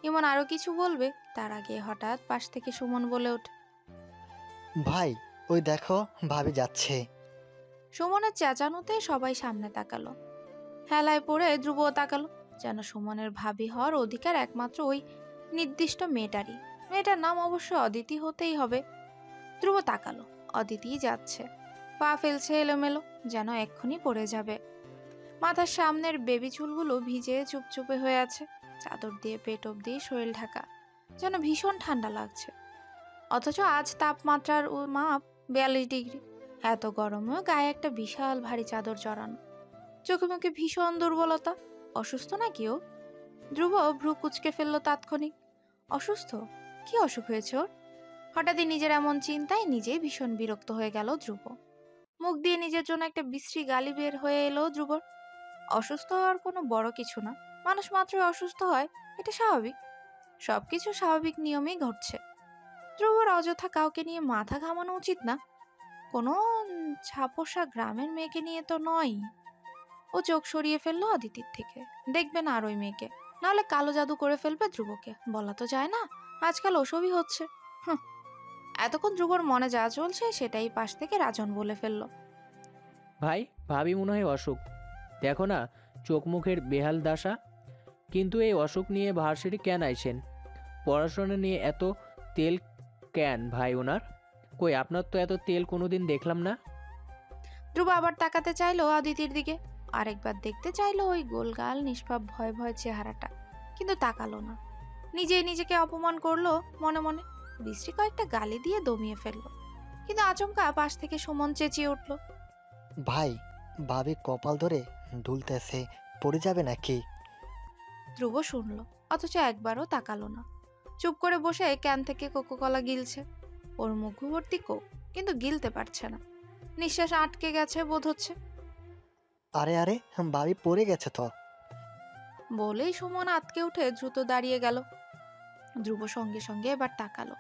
ইমন আরো কিছু বলবে, তার আগে হঠাৎ পাশ থেকে সুমন বলে ওঠে, ভাই ওই দেখো ভাবি যাচ্ছে। সুমনের চেঁচানোতে সবাই সামনে তাকালো। হেলায় পড়ে ধ্রুবও তাকালো, যেন সুমনের ভাবি হওয়ার অধিকার একমাত্র ওই নির্দিষ্ট মেয়েটারই। মেয়েটার নাম অবশ্য অদিতি হতেই হবে। ধ্রুব তাকালো, অদিতিই যাচ্ছে, পা ফেলছে এলোমেলো, যেন এক্ষুনি পড়ে যাবে। মাথার সামনের বেবি চুলগুলো ভিজে চুপচুপে হয়ে আছে, চাদর দিয়ে পেট অব্দি শরীর ঢাকা, যেন ভীষণ ঠান্ডা লাগছে। অথচ আজ তাপমাত্রার মাপ 42 ডিগ্রি। এত গরমেও গায়ে একটা বিশাল ভারী চাদর জড়ানো। চোখে মুখে ভীষণ দুর্বলতা। অসুস্থ নাকি ও? ধ্রুব ভ্রু কুচকে ফেললো তাৎক্ষণিক। অসুস্থ? কি অসুখ হয়েছে ওর? হঠাৎই নিজের এমন চিন্তায় নিজেই ভীষণ বিরক্ত হয়ে গেল ধ্রুব। মুখ দিয়ে নিজের জন্য একটা বিশ্রী গালি বের হয়ে এলো ধ্রুবর। অসুস্থ হওয়ার কোনো বড় কিছু না, মানুষ মাত্রই অসুস্থ হয়, এটা স্বাভাবিক। সবকিছু স্বাভাবিক নিয়মেই ঘটছে। ধ্রুবর অযথা কাউকে নিয়ে মাথা ঘামানো উচিত না। কোনো ছাপোষা গ্রামের মেয়েকে নিয়ে তো নয়। ও চোখ সরিয়ে ফেললো অদিতির থেকে। দেখবে না আর ওই মেয়েকে, নাহলে কালো জাদু করে ফেলবে ধ্রুবকে। বলা তো যায় না, আজকাল ওসবই হচ্ছে। হুঁ। এতক্ষণ ধ্রুবর মনে যা চলছে সেটাই পাশ থেকে রাজন বলে ফেললো। ভাই, ভাবি মনে হয় অসুখ। দেখো না, চোখ মুখের বেহাল দশা। কিন্তু এই অসুখ নিয়ে ভার্সিটি কেন আইছেন? পড়াশোনা নিয়ে এত তেল কেন ভাই ওনার? কই, আপনার তো এত তেল কোনোদিন দেখলাম না। ধ্রুব আবার তাকাতে চাইলো অদিতির দিকে, আরেকবার দেখতে চাইলো ওই গোলগাল নিষ্পাপ ভয় ভয় চেহারাটা, কিন্তু তাকালো না। নিজেই নিজেকে অপমান করলো মনে মনে। বিশ্রী কয়েকটা গালি দিয়ে দমিয়ে ফেললো, কিন্তু আচমকা পাশ থেকে সুমন চেঁচিয়ে উঠলো, ভাই, ভাবি কপাল ধরে দুলতেছে, পড়ে যাবে নাকি? ধ্রুব শুনলো, অথচ একবারও তাকালো না। চুপ করে বসে ক্যান থেকে কোকোকলা গিলছে। ওর মুখ ভর্তি কোক, কিন্তু গিলতে পারছে না। নিঃশ্বাস আটকে গেছে বোধ হচ্ছে। আরে আরে, ভাবি পড়ে গেছে তো। বলেই সুমন আতকে উঠে দ্রুত দাঁড়িয়ে গেল। ধ্রুব সঙ্গে সঙ্গে এবার তাকালো।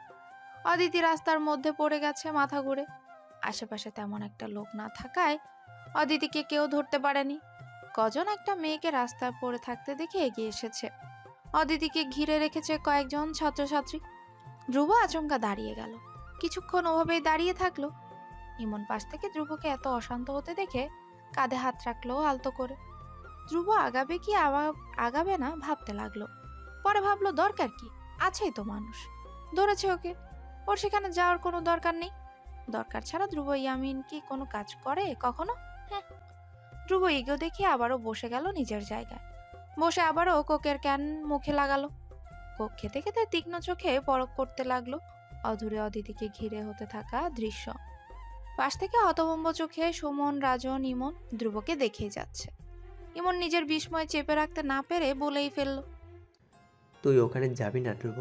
অদিতি রাস্তার মধ্যে পড়ে গেছে মাথা ঘুরে। আশেপাশে তেমন একটা লোক না থাকায় অদিতিকে কেউ ধরতে পারেনি। কজন একটা মেয়েকে রাস্তায় পড়ে থাকতে দেখে এগিয়ে এসেছে। অদিতিকে ঘিরে রেখেছে কয়েকজন ছাত্রছাত্রী। ধ্রুব আচমকা দাঁড়িয়ে গেল। কিছুক্ষণ ওভাবেই দাঁড়িয়ে থাকলো। ইমন পাশ থেকে ধ্রুবকে এত অশান্ত হতে দেখে কাঁধে হাত রাখলো আলতো করে। ধ্রুব আগাবে কি আগাবে না ভাবতে লাগলো। পরে ভাবলো দরকার কি, আছেই তো মানুষ, ধরেছে ওকে, ওর সেখানে যাওয়ার কোনো দরকার নেই। দরকার ছাড়া ধ্রুব ইয়ামিন কি কোনো কাজ করে কখনো? হ্যাঁ। ধ্রুব ইগো দেখে আবারও বসে গেল নিজের জায়গায়। বসে আবারও কোকের ক্যান মুখে লাগালো। কোক খেতে খেতে তীক্ষ্ণ চোখে পরখ করতে লাগলো অধূরে অদিতিকে ঘিরে হতে থাকা দৃশ্য। পাশ থেকে হতভম্ব চোখে সুমন, রাজন, ইমন ধ্রুবকে দেখেই যাচ্ছে। ইমন নিজের বিস্ময় চেপে রাখতে না পেরে বলেই ফেলল, তুই ওখানে যাবি না ধ্রুব?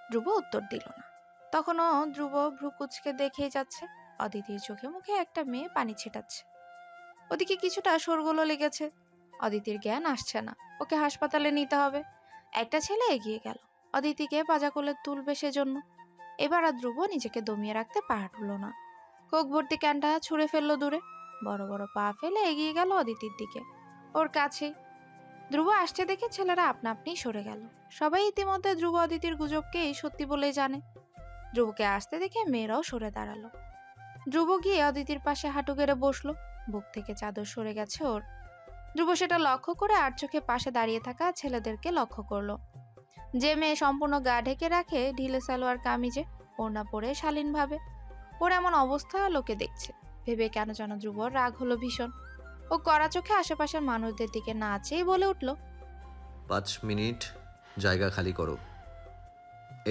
ধ্রুব উত্তর দিল না। তখনও ধ্রুব ভ্রু কুচকে দেখেই যাচ্ছে। অদিতির চোখে মুখে একটা মেয়ে পানি ছিটাচ্ছে। ওদিকে কিছুটা শোরগোল লেগেছে। অদিতির জ্ঞান আসছে না, ওকে হাসপাতালে নিতে হবে। একটা ছেলে এগিয়ে গেল অদিতিকে পাজা কোলে তুলবে সেজন্য। এবার আর ধ্রুব নিজেকে দমিয়ে রাখতে পারল না। কোক ভর্তি ক্যানটা ছুঁড়ে ফেললো দূরে। বড় বড় পা ফেলে এগিয়ে গেল অদিতির দিকে, ওর কাছেই। ধ্রুব আসছে দেখে ছেলেরা আপনা আপনি সরে গেল। সবাই ইতিমধ্যে ধ্রুব অদিতির গুজবকেই সত্যি বলেই জানে। ধ্রুবকে আসতে দেখে মেয়েরাও সরে দাঁড়ালো। ধ্রুব গিয়ে অদিতির পাশে হাঁটু গেড়ে বসলো। বুক থেকে চাদর সরে গেছে ওর। ধ্রুব সেটা লক্ষ্য করে আর চোখে পাশে দাঁড়িয়ে থাকা ছেলেদেরকে লক্ষ্য করলো। যে মেয়ে সম্পূর্ণ গা ঢেকে রাখে ঢিলে সালোয়ার কামিজে, ওড়না পরে শালীনভাবে, ওর এমন অবস্থা লোকে দেখছে ভেবে কেন যেন ধ্রুবর রাগ হলো ভীষণ। ও কড়া চোখে আশেপাশের মানুষদের দিকে না চেয়ে বলে উঠল, 5 মিনিট জায়গা খালি করো,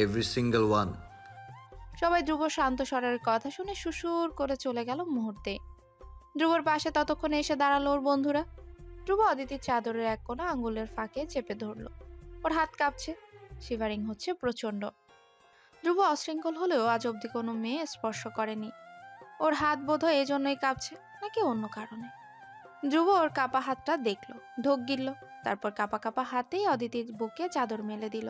এভরি সিঙ্গেল ওয়ান। সবাই ধ্রুব শান্ত স্বরের কথা শুনে সুসুর করে চলে গেল মুহূর্তে। ধ্রুবর পাশে ততক্ষণে এসে দাঁড়ালো ওর বন্ধুরা। ধ্রুব অদিতির চাদরের এক কোণা আঙ্গুলের ফাঁকে চেপে ধরলো। ওর হাত কাঁপছে, শিভারিং হচ্ছে প্রচন্ড। ধ্রুব অশৃঙ্খল হলেও আজ অব্দি কোনো মেয়ে স্পর্শ করেনি। ওর হাত বোধহয় এজন্যই কাঁপছে, নাকি অন্য কারণে। ধ্রুব ওর কাপা হাতটা দেখলো, ঢোক গিলল। তারপর কাপা কাপা হাতেই অদিতির বুকে চাদর মেলে দিল।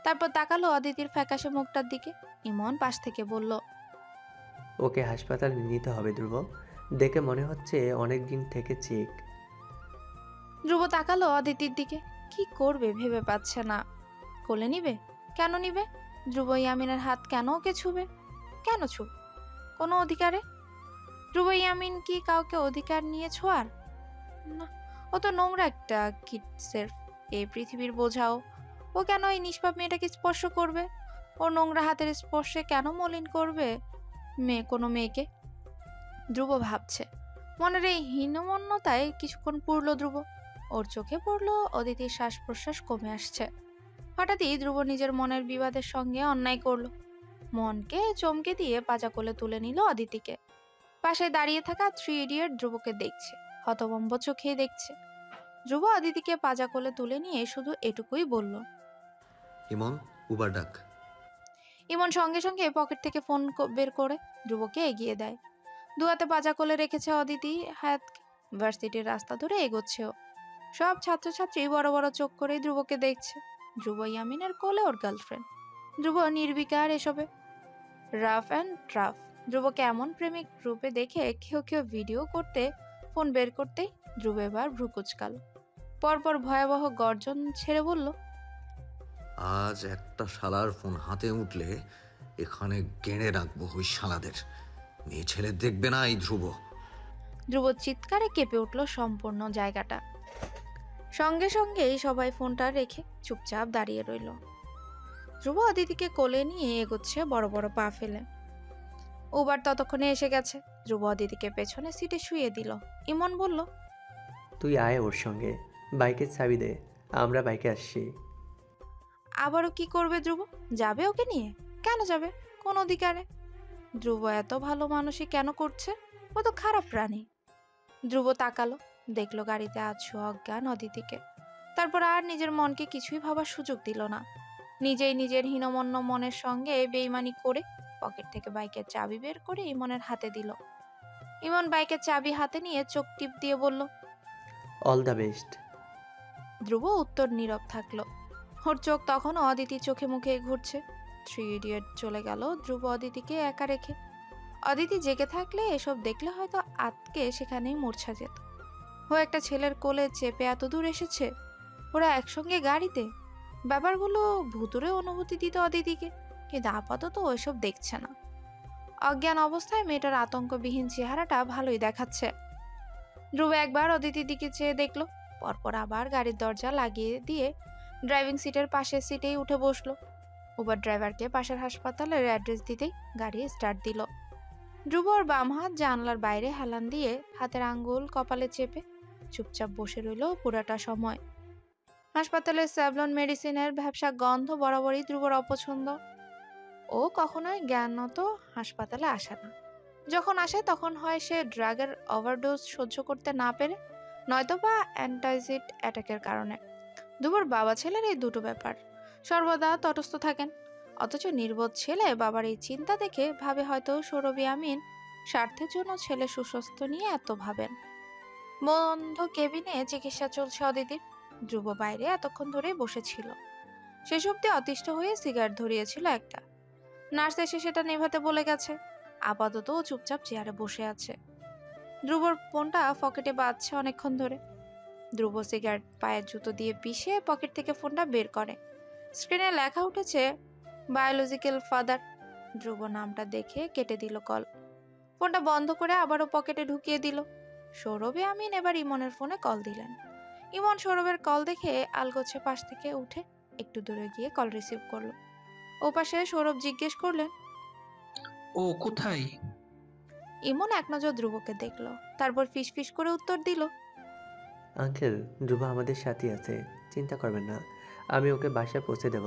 তারপর তাকালো অদিতির ফ্যাকাশে মুখটার দিকে। ইমন পাশ থেকে বলল, ওকে হাসপাতালে নিতে হবে ধ্রুব, দেখে মনে হচ্ছে অনেক দিন থেকে চেক। ধ্রুব তাকালো অদিতির দিকে, কি করবে ভেবে পাচ্ছে না। কোলে নিবে? কেন নিবে? ধ্রুব ইয়ামিনের হাত কেন ওকে ছুবে? কেন ছুবে? কোনো অধিকারে? ধ্রুব ইয়ামিন কি কাউকে অধিকার নিয়ে ছোঁয়ার? না, ও তো নোংরা একটা কিডসের, এই পৃথিবীর বোঝাও। ও কেন এই নিষ্পাপ মেয়েটাকে স্পর্শ করবে? ওর নোংরা হাতের স্পর্শে কেন মলিন করবে কোনো মেয়েকে? ধ্রুব ভাবছে। মনের এই হীনমন্যতায় কিছুক্ষণ পুরল ধ্রুব। ওর চোখে পড়ল অদিতির শ্বাস প্রশ্বাস কমে আসছে। হঠাৎই ধ্রুব নিজের মনের বিবাদের সঙ্গে অন্যায় করলো। মনকে চমকে দিয়ে পাজা কোলে তুলে নিল অদিতিকে। পাশে দাঁড়িয়ে থাকা 3 ইডিয়ট ধ্রুবকে দেখছে, হতভম্ব চোখেই দেখছে। ধ্রুব অদিতিকে পাজা কোলে তুলে নিয়ে শুধু এটুকুই বলল, ইমন, উবার ডাক। ইমন সঙ্গে সঙ্গে পকেট থেকে ফোন বের করে ধ্রুবকে এগিয়ে দেয়। দুহাতে পাজা কোলে রেখেছে অদিতি হায়াতকে। ভার্সিটির রাস্তা ধরে এগোচ্ছে ও। সব ছাত্রছাত্রী বড় বড় চোখ করেই ধ্রুবকে দেখছে। ধ্রুব ইয়ামিনের কোলে ওর গার্লফ্রেন্ড। ধ্রুব নির্বিকার এসবে। Rough and tough. ধ্রুবকে এমন প্রেমিক রূপে দেখে কেউ কেউ ভিডিও করতে ফোন বের করতেই ধ্রুব এবার ভ্রু কুচকাল। পরপর ভয়াবহ গর্জন ছেড়ে বলল, আজ একটা শালার ফোন হাতে উঠলে এখানে গেঁড়ে রাখবো ওই শালাদের। মেয়ে ছেলে দেখবে না এই ধ্রুব। ধ্রুব চিৎকারে কেঁপে উঠল সম্পূর্ণ জায়গাটা। সঙ্গে সঙ্গেই সবাই ফোনটা রেখে চুপচাপ দাঁড়িয়ে রইল। ধ্রুব অদিতিকে কোলে নিয়ে এগোচ্ছে বড় বড় পা ফেলে। উবার ততক্ষণে এসে গেছে। ধ্রুব অদিতিকে পেছনে সিটে শুইয়ে দিল। ইমন বলল, তুই আয় ওর সঙ্গে, বাইকের চাবি দে, আমরা বাইকে আসছি। আবারও কি করবে ধ্রুব? যাবে ওকে নিয়ে? কেন যাবে? কোন অধিকারে? ধ্রুব এত ভালো মানুষই কেন করছে? ও তো খারাপ প্রাণী। ধ্রুব তাকালো, দেখলো গাড়িতে আছো অজ্ঞান অদিতিকে। তারপর আর নিজের মনকে কিছুই ভাবার সুযোগ দিল না। নিজেই নিজের হীনমন্য মনের সঙ্গে বেইমানি করে পকেট থেকে বাইকের চাবি বের করে ইমনের হাতে দিল। ইমন বাইকের চাবি হাতে নিয়ে চোখ টিপ দিয়ে বলল, অল দ্য বেস্ট। ধ্রুব উত্তর নীরব থাকলো। ওর চোখ তখনও অদিতি চোখে মুখে ঘুরছে। 3 ইডিয়ট চলে গেল ধ্রুব অদিতিকে একা রেখে। অদিতি জেগে থাকলে এসব দেখলে হয়তো আতকে সেখানেই মূর্ছা যেত। ও একটা ছেলের কোলে চেপে এত দূর এসেছে, ওরা একসঙ্গে গাড়িতে। ব্যাপারগুলো ভুতুরে অনুভূতি দিত অদিতিকে, কিন্তু আপাতত ওইসব দেখছে না। অজ্ঞান অবস্থায় মেয়েটার আতঙ্কবিহীন চেহারাটা ভালোই দেখাচ্ছে। ধ্রুব একবার অদিতির দিকে চেয়ে দেখলো, পরপর আবার গাড়ির দরজা লাগিয়ে দিয়ে ড্রাইভিং সিটের পাশের সিটেই উঠে বসলো। উবার ড্রাইভারকে পাশের হাসপাতালের অ্যাড্রেস দিতেই গাড়ি স্টার্ট দিল। ধ্রুব ওর বাম হাত জানলার বাইরে হেলান দিয়ে হাতের আঙ্গুল কপালে চেপে চুপচাপ বসে রইল পুরাটা সময়। হাসপাতালের স্যাভলন মেডিসিনের ভ্যাপসা গন্ধ বরাবরই ধ্রুবর অপছন্দ। ও কখনোই জ্ঞানত হাসপাতালে আসে না। যখন আসে তখন হয় সে ড্রাগের ওভারডোজ সহ্য করতে না পেরে, নয়তো বা অ্যান্টাইজিড অ্যাটাকের কারণে। ধ্রুবর বাবা ছেলের এই দুটো ব্যাপার সর্বদা তটস্থ থাকেন। অথচ নির্বোধ ছেলে বাবার এই চিন্তা দেখে ভাবে হয়তো সৌরভ ইয়ামিন স্বার্থের জন্য ছেলে সুস্বাস্থ্য নিয়ে এত ভাবেন। বন্ধ কেবিনে চিকিৎসা চলছে অদিতির। ধ্রুব বাইরে এতক্ষণ ধরে বসেছিল। শেষ অব্দি অতিষ্ঠ হয়ে সিগারেট ধরিয়েছিল একটা। নার্স এসে সেটা নেভাতে বলে গেছে। আপাতত ও চুপচাপ চেয়ারে বসে আছে। ধ্রুবর ফোনটা পকেটে বাজছে অনেকক্ষণ ধরে। ধ্রুব সিগারেট পায়ের জুতো দিয়ে পিষে পকেট থেকে ফোনটা বের করে। স্ক্রিনে লেখা উঠেছে বায়োলজিক্যাল ফাদার। ধ্রুব নামটা দেখে কেটে দিল কল। ফোনটা বন্ধ করে আবারও পকেটে ঢুকিয়ে দিল। সৌরভ ইয়ামিন এবার ইমনের ফোনে কল দিলেন। ইমন সৌরভের কল দেখে আলগোছে পাশ থেকে উঠে একটু দূরে গিয়ে কল রিসিভ করলো। ও পাশে সৌরভ জিজ্ঞেস করলেন, ও কোথায়? ইমন এক নজর ধ্রুবকে দেখলো, তারপর ফিসফিস করে উত্তর দিল, আঙ্কেল, ধ্রুব আমাদের সাথে আছে, চিন্তা করবেন না, আমি ওকে বাসায় পৌঁছে দেব।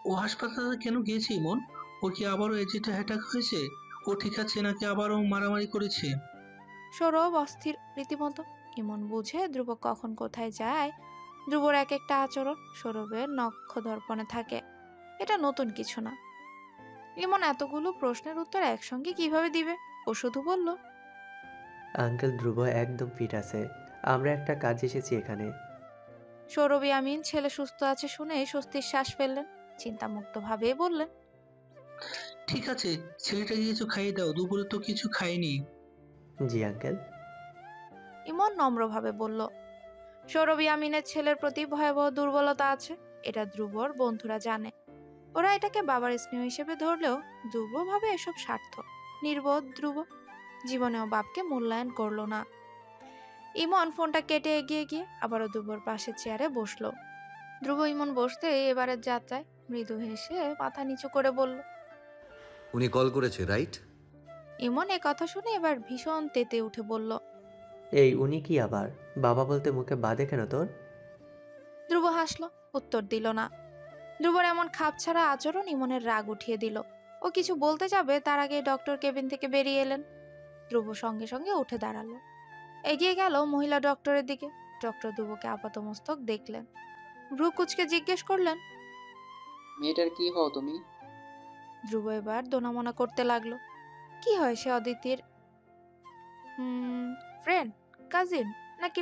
ও হাসপাতালে কেন গিয়েছে ইমন? ও কি আবারও এজিটে অ্যাটাক হয়েছে? ও ঠিক আছে নাকি আবারও মারামারি করেছে? সৌরভ অস্থির রীতিমতো। ইমন বুঝে ধ্রুব কখন কোথায় যায়। ধ্রুবর এক একটা আচরণ সৌরভের নক্ষদর্পণে থাকে। এটা নতুন কিছু না। ইমন এতগুলো প্রশ্নের উত্তর একসঙ্গে কিভাবে দিবে? ও শুধু বলল, আঙ্কেল, ধ্রুব একদম ফিট আছে, আমরা একটা কাজ এসেছি এখানে। সৌরভ ইয়ামিন ছেলে সুস্থ আছে শুনে স্বস্তির শ্বাস ফেললেন। চিন্তামুক্ত ভাবে বললেন, ঠিক আছে, ছেলেটাকে কিছু খাইয়ে দাও, দুপুরে তো কিছু খাইনি। জি আঙ্কেল। ইমন নম্রভাবে বলল। সৌরভ ইয়ামিনের ছেলের প্রতি ভয়াবহ দুর্বলতা আছে, এটা ধ্রুবর বন্ধুরা জানে। ওরা এটাকে বাবার স্নেহ হিসেবে ধরলেও ধ্রুব ভাবে এসব স্বার্থ। নির্বোধ ধ্রুব জীবনেও বাপকে মূল্যায়ন করলো না। ইমন ফোনটা কেটে এগিয়ে গিয়ে আবারও ধ্রুবর পাশে চেয়ারে বসলো। ধ্রুব ইমন বসতে এবারের যাত্রায় মৃদু হেসে মাথা নিচু করে বলল, উনি কল করেছে, রাইট? ইমন এ কথা শুনে এবার ভীষণ তেতে উঠে বলল, এই উনি কি আবার বাবা বলতে মুখে বাধে কেন তোর? ধ্রুব হাসলো, উত্তর দিল না। ধ্রুবর এমন খাপছাড়া আচরণ ইমনের রাগ উঠিয়ে দিল। ও কিছু বলতে যাবে তার আগে ডক্টর কেবিন থেকে বেরিয়ে এলেন। ধ্রুব সঙ্গে সঙ্গে উঠে দাঁড়ালো, এগিয়ে গেল মহিলা ডক্টরের দিকে। ডক্টর ধ্রুবকে আপাতমস্তক দেখলেন, ভ্রু কুচকে জিজ্ঞেস করলেন, মেয়েটার কি হও তুমি? ধ্রুব এবার দোনামোনা করতে লাগলো। কি হয় সে অদিতির? ফ্রেন্ড, কাজিন, নাকি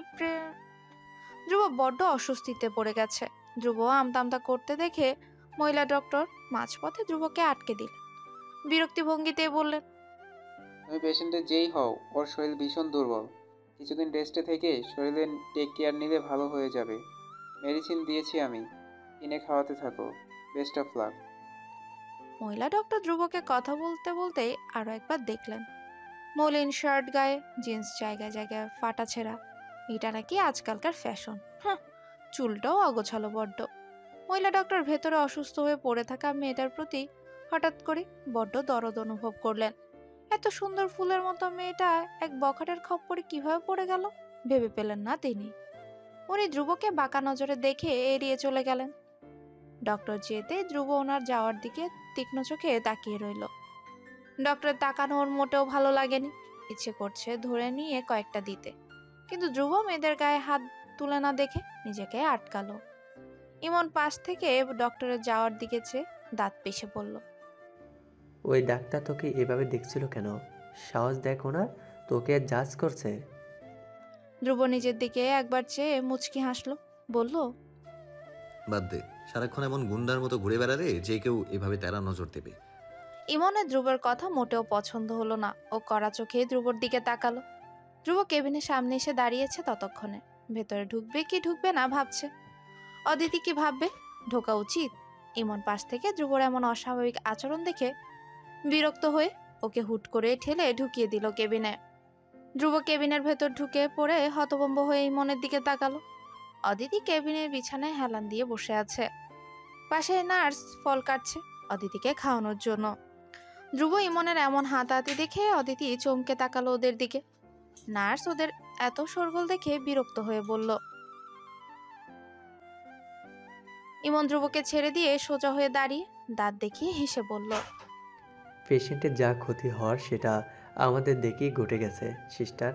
ধ্রুব বড্ড অস্বস্তিতে পড়ে গেছে। ধ্রুব আমতা আমতা করতে দেখে মহিলা ডক্টর মাঝপথে ধ্রুবকে আটকে দিলেন। বিরক্তি ভঙ্গিতে বললেন, তুমি পেশেন্টের যেই হও, ওর শরীর ভীষণ দুর্বল। কিছুদিন রেস্টে থেকে শরীরের টেক কেয়ার নিলে ভালো হয়ে যাবে। মেডিসিন দিয়েছি আমি, কিনে খাওয়াতে থাকো। Best of luck. মহিলা ডক্টর ধ্রুবকে কথা বলতে বলতে আরো একবার দেখলেন। মলিন শার্ট গায়ে, জিন্স জায়গায় জায়গায় ফাটা ছেঁড়া। এটা নাকি আজকালকার ফ্যাশন। হ্যাঁ, চুলটাও অগোছালো বড্ড। মহিলা ডক্টর ভেতরে অসুস্থ হয়ে পড়ে থাকা মেয়েটার প্রতি হঠাৎ করে বড্ড দরদ অনুভব করলেন। এত সুন্দর ফুলের মতো মেয়েটা এক বখাটের খপ্পরে কিভাবে পড়ে গেল ভেবে পেলেন না তিনি। উনি ধ্রুবকে বাঁকা নজরে দেখে এড়িয়ে চলে গেলেন। ডক্টর যেতে ধ্রুব ওনার যাওয়ার দিকে তীক্ষ্ণ চোখে তাকিয়ে রইল। ডক্টর তাকানো ওর মোটেও ভালো লাগেনি। ইচ্ছে করছে ধরে নিয়ে কয়েকটা দিতে, কিন্তু ধ্রুব মেয়েদের গায়ে হাত তুলে না দেখে নিজেকে আটকালো। ইমন পাশ থেকে ডক্টরের যাওয়ার দিকে চেয়ে দাঁত পিষে পড়ল। ওই ডাক্তার তোকে এভাবে দেখছিল কেন? সাহস দেখ ওনার, তোকে আর জাজ করছে। ধ্রুব নিজের দিকে একবার চেয়ে মুচকি হাসলো, বলল, বাদ দে, সারাক্ষণ এমন গুন্ডার মতো ঘুরে বেড়ালে যে কেউ এভাবে তেরা নজর দেবে। ইমনের ধ্রুবের কথা মোটেও পছন্দ হলো না। ও কড়া চোখে ধ্রুবর দিকে তাকালো। ধ্রুব কেবিনের সামনে এসে দাঁড়িয়েছে ততক্ষণে। ভেতরে ঢুকবে কি ঢুকবে না ভাবছে। অদিতি কি ভাববে, ঢোকা উচিত? ইমন পাশ থেকে ধ্রুবর এমন অস্বাভাবিক আচরণ দেখে বিরক্ত হয়ে ওকে হুট করে ঠেলে ঢুকিয়ে দিল কেবিনে। ধ্রুব কেবিনের ভেতর ঢুকে পড়ে হতভম্ব হয়ে ইমনের দিকে তাকালো। অদিতি কেবিনের বিছানায় হেলান দিয়ে বসে আছে। পাশে নার্স ফল কাটছে অদিতিকে খাওয়ানোর জন্য। ধ্রুব ইমনের এমন হাতাহাতি দেখে অদিতি চমকে তাকালো ওদের দিকে। নার্স ওদের এত শোরগোল দেখে বিরক্ত হয়ে বলল। ইমন ধ্রুবকে ছেড়ে দিয়ে সোজা হয়ে দাঁড়িয়ে দাঁত দেখিয়ে হেসে বলল, পেশেন্টের যা ক্ষতি হওয়ার সেটা আমাদের দেখেই ঘটে গেছে সিস্টার।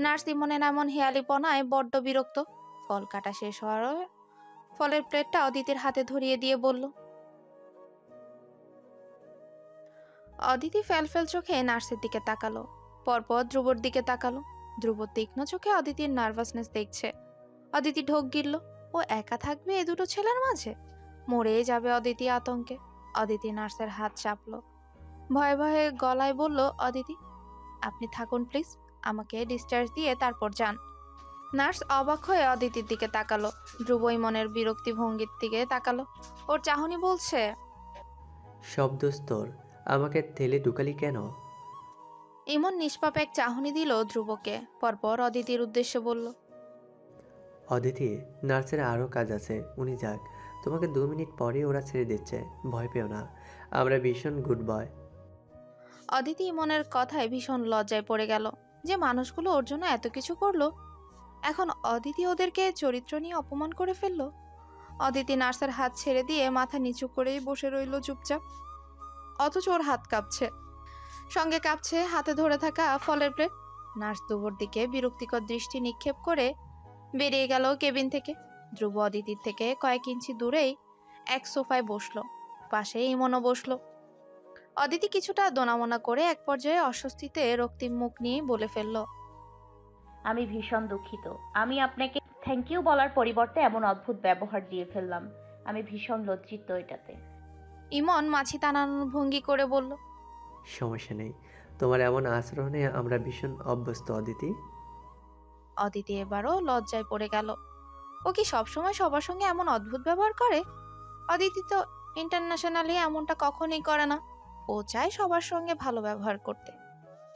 নার্স ইমনের এমন হেয়ালিপনায় বড্ড বিরক্ত। ফল কাটা শেষ হওয়ার ফলের প্লেটটা অদিতির হাতে ধরিয়ে দিয়ে বলল। অদিতি ফেলফেল চোখে নার্সের দিকে তাকালো, পরপর ধ্রুবর দিকে তাকালো। ধ্রুব তীক্ষ্ণ চোখে অদিতির নার্ভাসনেস দেখছে। অদিতি ঢোক গিলল। ও একা থাকবে এ দুটো ছেলের মাঝে? মরে যাবে অদিতি আতঙ্কে। অদিতি নার্সের হাত চাপলো, ভয়ে ভয়ে গলায় বলল, অদিতি আপনি থাকুন প্লিজ, আমাকে ডিসচার্জ দিয়ে তারপর যান। নার্স অবাক হয়ে অদিতির দিকে তাকালো। ধ্রুব ইমনের বিরক্তি ভঙ্গির দিকে তাকালো। ওর চাহনি বলছে, সব দোষ তোর, আমাকে তেলে ঢুকালি কেন? ইমন নিষ্পাপ এক চাহনি দিল ধ্রুবকে, পরপর অদিতির উদ্দেশ্যে বলল, অদিতি, নার্সের আরও কাজ আছে, উনি যাক, তোমাকে 2 মিনিট পরেই ওরা ছেড়ে দিচ্ছে, ভয় পেও না, আমরা ভীষণ গুড বয়। অদিতি ইমনের কথায় ভীষণ লজ্জায় পড়ে গেল যে মানুষগুলো ওর জন্য এত কিছু করলো, এখন অদিতি ওদেরকে চরিত্র নিয়ে অপমান করে ফেললো। অদিতি নার্সের হাত ছেড়ে দিয়ে মাথা নিচু করেই বসে রইল চুপচাপ, অথচ ওর হাত কাঁপছে, সঙ্গে কাঁপছে হাতে ধরে থাকা ফলের প্লেট। নার্স ধ্রুবর দিকে বিরক্তিকর দৃষ্টি নিক্ষেপ করে বেরিয়ে গেল কেবিন থেকে। ধ্রুব অদিতির থেকে কয়েক ইঞ্চি দূরেই এক সোফায় বসলো, পাশে ইমনও বসলো। অদিতি কিছুটা দোনামোনা করে এক পর্যায়ে অস্বস্তিতে রক্তিম মুখ নিয়ে বলে ফেলল, আমি ভীষণ দুঃখিত। আমি আপনাকে থ্যাংক ইউ বলার পরিবর্তে এমন অদ্ভুত ব্যবহার দিয়ে ফেললাম। আমি ভীষণ লজ্জিত এটাতে। ইমন মাছি টানানোর ভঙ্গি করে বলল, সমস্যা নেই, তোমার এমন আচরণে আমরা ভীষণ অভ্যস্ত অদিতি। অদিতি এবারও লজ্জায় পড়ে গেল। ও কি সবসময় সবার সঙ্গে এমন অদ্ভুত ব্যবহার করে? অদিতি তো ইন্টারন্যাশনালি এমনটা কখনোই করে না। ও চায় সবার সঙ্গে ভালো ব্যবহার করতে,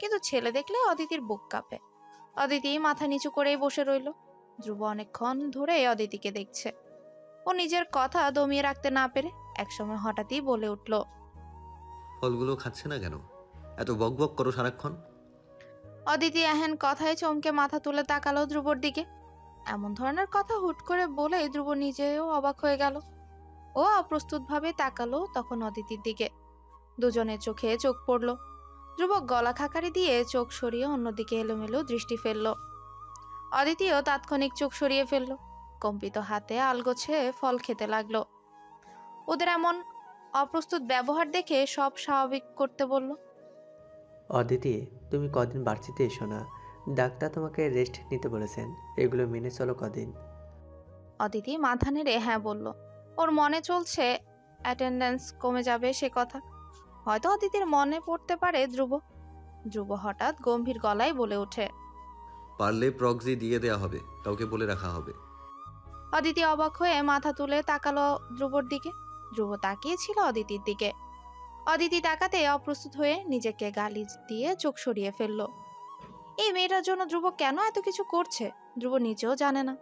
কিন্তু ছেলে দেখলে অদিতির বুক কাঁপে। অদিতি মাথা নিচু করেই বসে রইল। ধ্রুব অনেকক্ষণ ধরে অদিতিকে দেখছে। ও নিজের কথা দমিয়ে রাখতে না পেরে একসময় হঠাৎই বলে উঠল, ফলগুলো খাচ্ছে না কেন? এত বক বক করো সারাক্ষণ। অদিতি এহেন কথায় চমকে মাথা তুলে তাকালো ধ্রুবর দিকে। এমন ধরনের কথা হুট করে বলে ধ্রুব নিজেও অবাক হয়ে গেল। ও অপ্রস্তুতভাবে তাকালো তখন অদিতির দিকে। দুজনের চোখে চোখ পড়ল। ধ্রুব গলা খাকারি দিয়ে চোখ সরিয়ে অন্যদিকে এলোমেলো দৃষ্টি ফেলল। অদিতিও তাৎক্ষণিক চোখ সরিয়ে ফেলল। কম্পিত হাতে আলগোছে ফল খেতে লাগলো। ওদের এমন অপ্রস্তুত ব্যবহার দেখে সব স্বাভাবিক করতে বলল, অদিতি, তুমি কদিন বাড়ছিতে এসো না। ডাক্তার তোমাকে রেস্ট নিতে বলেছেন, এগুলো মেনে চলো কদিন। অদিতি মাথা নেড়ে হ্যাঁ বলল। ওর মনে চলছে অ্যাটেন্ডেন্স কমে যাবে সে কথা। হয়তো অদিতির মনে পড়তে পারে ধ্রুব। ধ্রুব হঠাৎ গম্ভীর গলায় বলে ওঠে, পারলে প্রক্সি দিয়ে দেয়া হবে, কাউকে বলে রাখা হবে। অদিতি অবাক হয়ে মাথা তুলে তাকালো ধ্রুবর দিকে। ধ্রুব তাকিয়েছিল অদিতির দিকে। অদিতি তাকাতে অপ্রস্তুত হয়ে নিজেকে গালি দিয়ে চোখ সরিয়ে ফেলল। এই মেয়েটার জন্য ধ্রুব কেন এত কিছু করছে ধ্রুব নিজেও জানে না।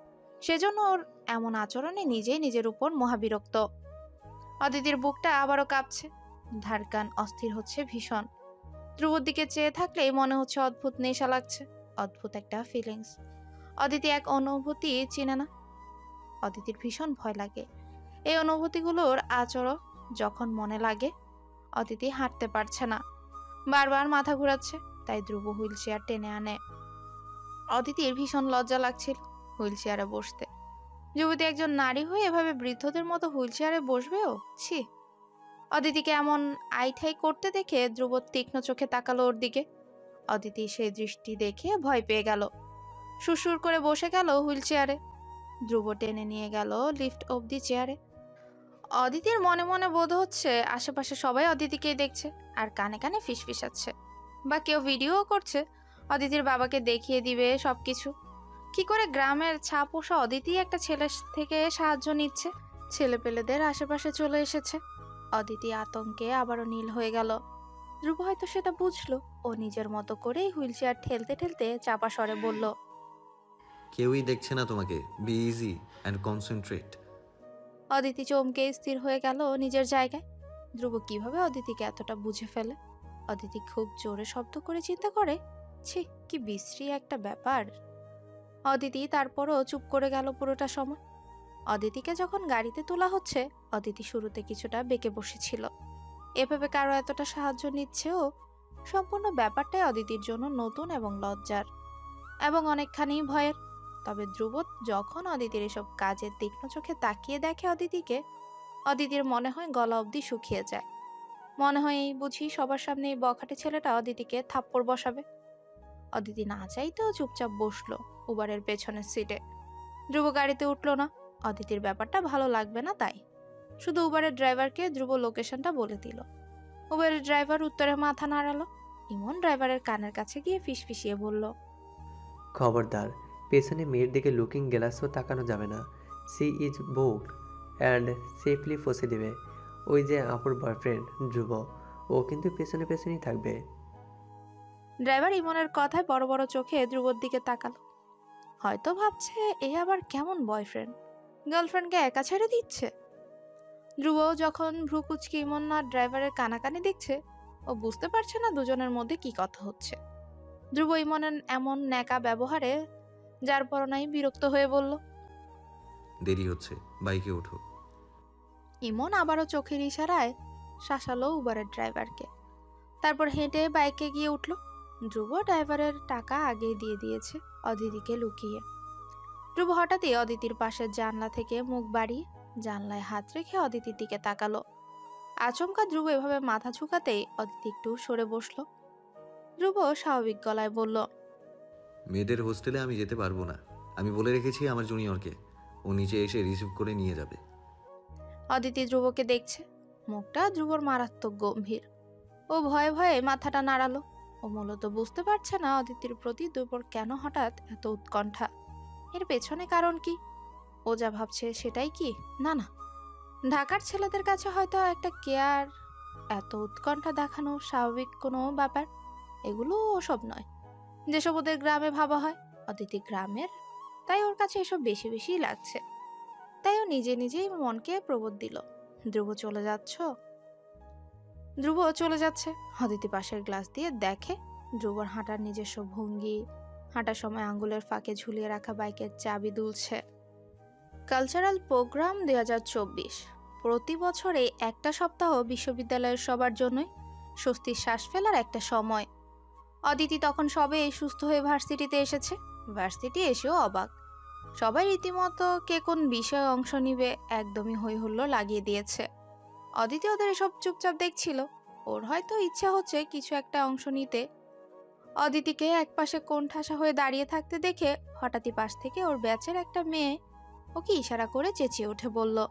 সেজন্য ওর এমন আচরণে নিজেই নিজের উপর মহাবিরক্ত। অদিতির বুকটা আবারও কাঁপছে, ধারকান অস্থির হচ্ছে ভীষণ। ধ্রুবর দিকে চেয়ে থাকলেই মনে হচ্ছে অদ্ভুত নেশা লাগছে, অদ্ভুত একটা ফিলিংস। অদিতি এক অনুভূতি চিনে না। অদিতির ভীষণ ভয় লাগে এই অনুভূতিগুলোর আচরণ যখন মনে লাগে। অদিতি হাঁটতে পারছে না, বারবার মাথা ঘুরাচ্ছে, তাই ধ্রুব হুইল চেয়ার টেনে আনে। অদিতির ভীষণ লজ্জা লাগছিল হুইল চেয়ারে বসতে। যুবতী একজন নারী হয়ে এভাবে বৃদ্ধদের মতো হুইল চেয়ারে বসবেও, ছি। অদিতিকে এমন আইঠাই করতে দেখে ধ্রুব তীক্ষ্ণ চোখে তাকালো ওর দিকে। অদিতি সেই দৃষ্টি দেখে ভয় পেয়ে গেল, সুরসুর করে বসে গেল হুইল চেয়ারে। ধ্রুব টেনে নিয়ে গেল লিফট অবধি চেয়ারে। অদিতির মনে মনে বোধ হচ্ছে আশেপাশে সবাই অদিতিকেই দেখছে আর কানে কানে ফিসফিসাচ্ছে, বা কেউ ভিডিও করছে, অদিতির বাবাকে দেখিয়ে দিবে সবকিছু। কি করে গ্রামের ছাপ পোষা অদিতি একটা ছেলের থেকে সাহায্য নিচ্ছে, ছেলেপেলেদের আশেপাশে চলে এসেছে। অদিতি আতঙ্কে আবারও নীল হয়ে গেল। ধ্রুব হয়তো সেটা বুঝলো। ও নিজের মতো করেই হুইল চেয়ার ঠেলতে ঠেলতে চাপা স্বরে বলল, কেউই দেখছে না তোমাকে, be easy and concentrate. Aditi চমকে স্থির হয়ে গেল নিজের জায়গায়। ধ্রুব কিভাবে অদিতিকে এতটা বুঝে ফেলে? অদিতি খুব জোরে শব্দ করে চিন্তা করে, ছি কি বিশ্রী একটা ব্যাপার। অদিতি তারপরও চুপ করে গেল পুরোটা সময়। অদিতিকে যখন গাড়িতে তোলা হচ্ছে, অদিতি শুরুতে কিছুটা বেঁকে বসেছিল। এভাবে কারো এতটা সাহায্য নিচ্ছেও, সম্পূর্ণ ব্যাপারটাই অদিতির জন্য নতুন এবং লজ্জার এবং অনেকখানি ভয়ের। তবে ধ্রুব যখন অদিতির এসব কাজের তীক্ষ্ণ চোখে তাকিয়ে দেখে অদিতিকে, অদিতির মনে হয় গলা অবধি শুকিয়ে যায়। মনে হয় এই বুঝি সবার সামনে এই বখাটে ছেলেটা অদিতিকে থাপ্পড় বসাবে। অদিতি না চাইতেও চুপচাপ বসলো উবারের পেছনের সিটে। ধ্রুব গাড়িতে উঠলো না, অদিতির ব্যাপারটা ভালো লাগবে না তাই। শুধু উবারের ড্রাইভারকে ধ্রুব লোকেশনটা বলে দিল। উবারের ড্রাইভার উত্তরে মাথা নাড়ালো। ইমন ড্রাইভারের কানের কাছে গিয়ে ফিসফিসিয়ে বলল, খবরদার, পেছনে মেয়ের দিকে লুকিং গ্লাসও তাকানো যাবে না। She is booked and safely ফসে দেবে। ওই যে আপুর বয়ফ্রেন্ড ধ্রুব, ও কিন্তু পেছনে পেছনেই থাকবে। ড্রাইভার ইমনের কথায় বড় বড় চোখে ধ্রুবর দিকে তাকালো। হয়তো ভাবছে এ আবার কেমন বয়ফ্রেন্ড, গার্লফ্রেন্ডকে একা ছেড়ে দিচ্ছে। ধ্রুব যখন ভ্রুকুচকে ইমন আর ড্রাইভারের কানাকানি দেখছে, ও বুঝতে পারছে না দুজনের মধ্যে কি কথা হচ্ছে। ধ্রুব ইমনের এমন ন্যাকা ব্যবহারে যার পরনাই বিরক্ত হয়ে বলল, দেরি হচ্ছে, বাইকে ওঠো। ইমন আবারও চোখের ইশারায় শাসালো উবারের ড্রাইভারকে। তারপর হেঁটে বাইকে গিয়ে উঠল। ধ্রুব ড্রাইভারের টাকা আগেই দিয়ে দিয়েছে অদিতিকে লুকিয়ে। ধ্রুব হঠাৎই অদিতির পাশের জানলা থেকে মুখ বাড়িয়ে জানলায় হাত রেখে অদিতির দিকে তাকালো। আচমকা ধ্রুব এভাবে মাথা ঝুঁকাতেই অদিতি একটু সরে বসলো। ধ্রুব স্বাভাবিক গলায় বলল, মেয়েদের হোস্টেলে আমি যেতে পারবো না, আমি বলে রেখেছি আমার জুনিয়রকে, ও নিচে এসে রিসিভ করে নিয়ে যাবে। অদিতি ধ্রুবকে দেখছে, মুখটা ধ্রুবর মারাত্মক গম্ভীর। ও ভয়ে ভয়ে মাথাটা নাড়ালো। ও মূলত বুঝতে পারছে না অদিতির প্রতি ধ্রুবর কেন হঠাৎ এত উৎকণ্ঠা। এর পেছনে কারণ কি? ও যা ভাবছে সেটাই কি? না না, ঢাকার ছেলেদের কাছে হয়তো একটা কেয়ার, এত উৎকণ্ঠা দেখানো স্বাভাবিক কোনো ব্যাপার। এগুলো ওসব নয় যেসব ওদের গ্রামে ভাবা হয়। অদিতি গ্রামের, তাই ওর কাছে এসব বেশি বেশি লাগছে। তাই ও নিজে নিজেই মনকে প্রবোধ দিল, ধ্রুব চলে যাচ্ছ? ধ্রুব চলে যাচ্ছে। অদিতি পাশের গ্লাস দিয়ে দেখে ধ্রুবর হাঁটার নিজস্ব ভঙ্গি, হাঁটার সময় আঙ্গুলের ফাঁকে ঝুলিয়ে রাখা বাইকের চাবি দুলছে। Cultural program 2024। প্রতি বছর এই একটা সপ্তাহ বিশ্ববিদ্যালয়ের সবার জন্যই স্বস্তির শ্বাস ফেলার একটা সময়। অদিতি তখন সবে সুস্থ হয়ে ভার্সিটিতে এসেছে। ভার্সিটি এসেও অবাক। সবাই রীতিমতো কে কোন বিষয়ে অংশ নিবে একদমই হই হুল্লোড় লাগিয়ে দিয়েছে। অদিতি ওদের এসব চুপচাপ দেখছিল। ওর হয়তো ইচ্ছা হচ্ছে কিছু একটা অংশ নিতে, অদিতিকে একপাশে কোণঠাসা হয়ে দাঁড়িয়ে থাকতে দেখে হঠাৎই পাশ থেকে ওর ব্যাচের একটা মেয়ে ওকে ইশারা করে চেঁচিয়ে উঠে বলল,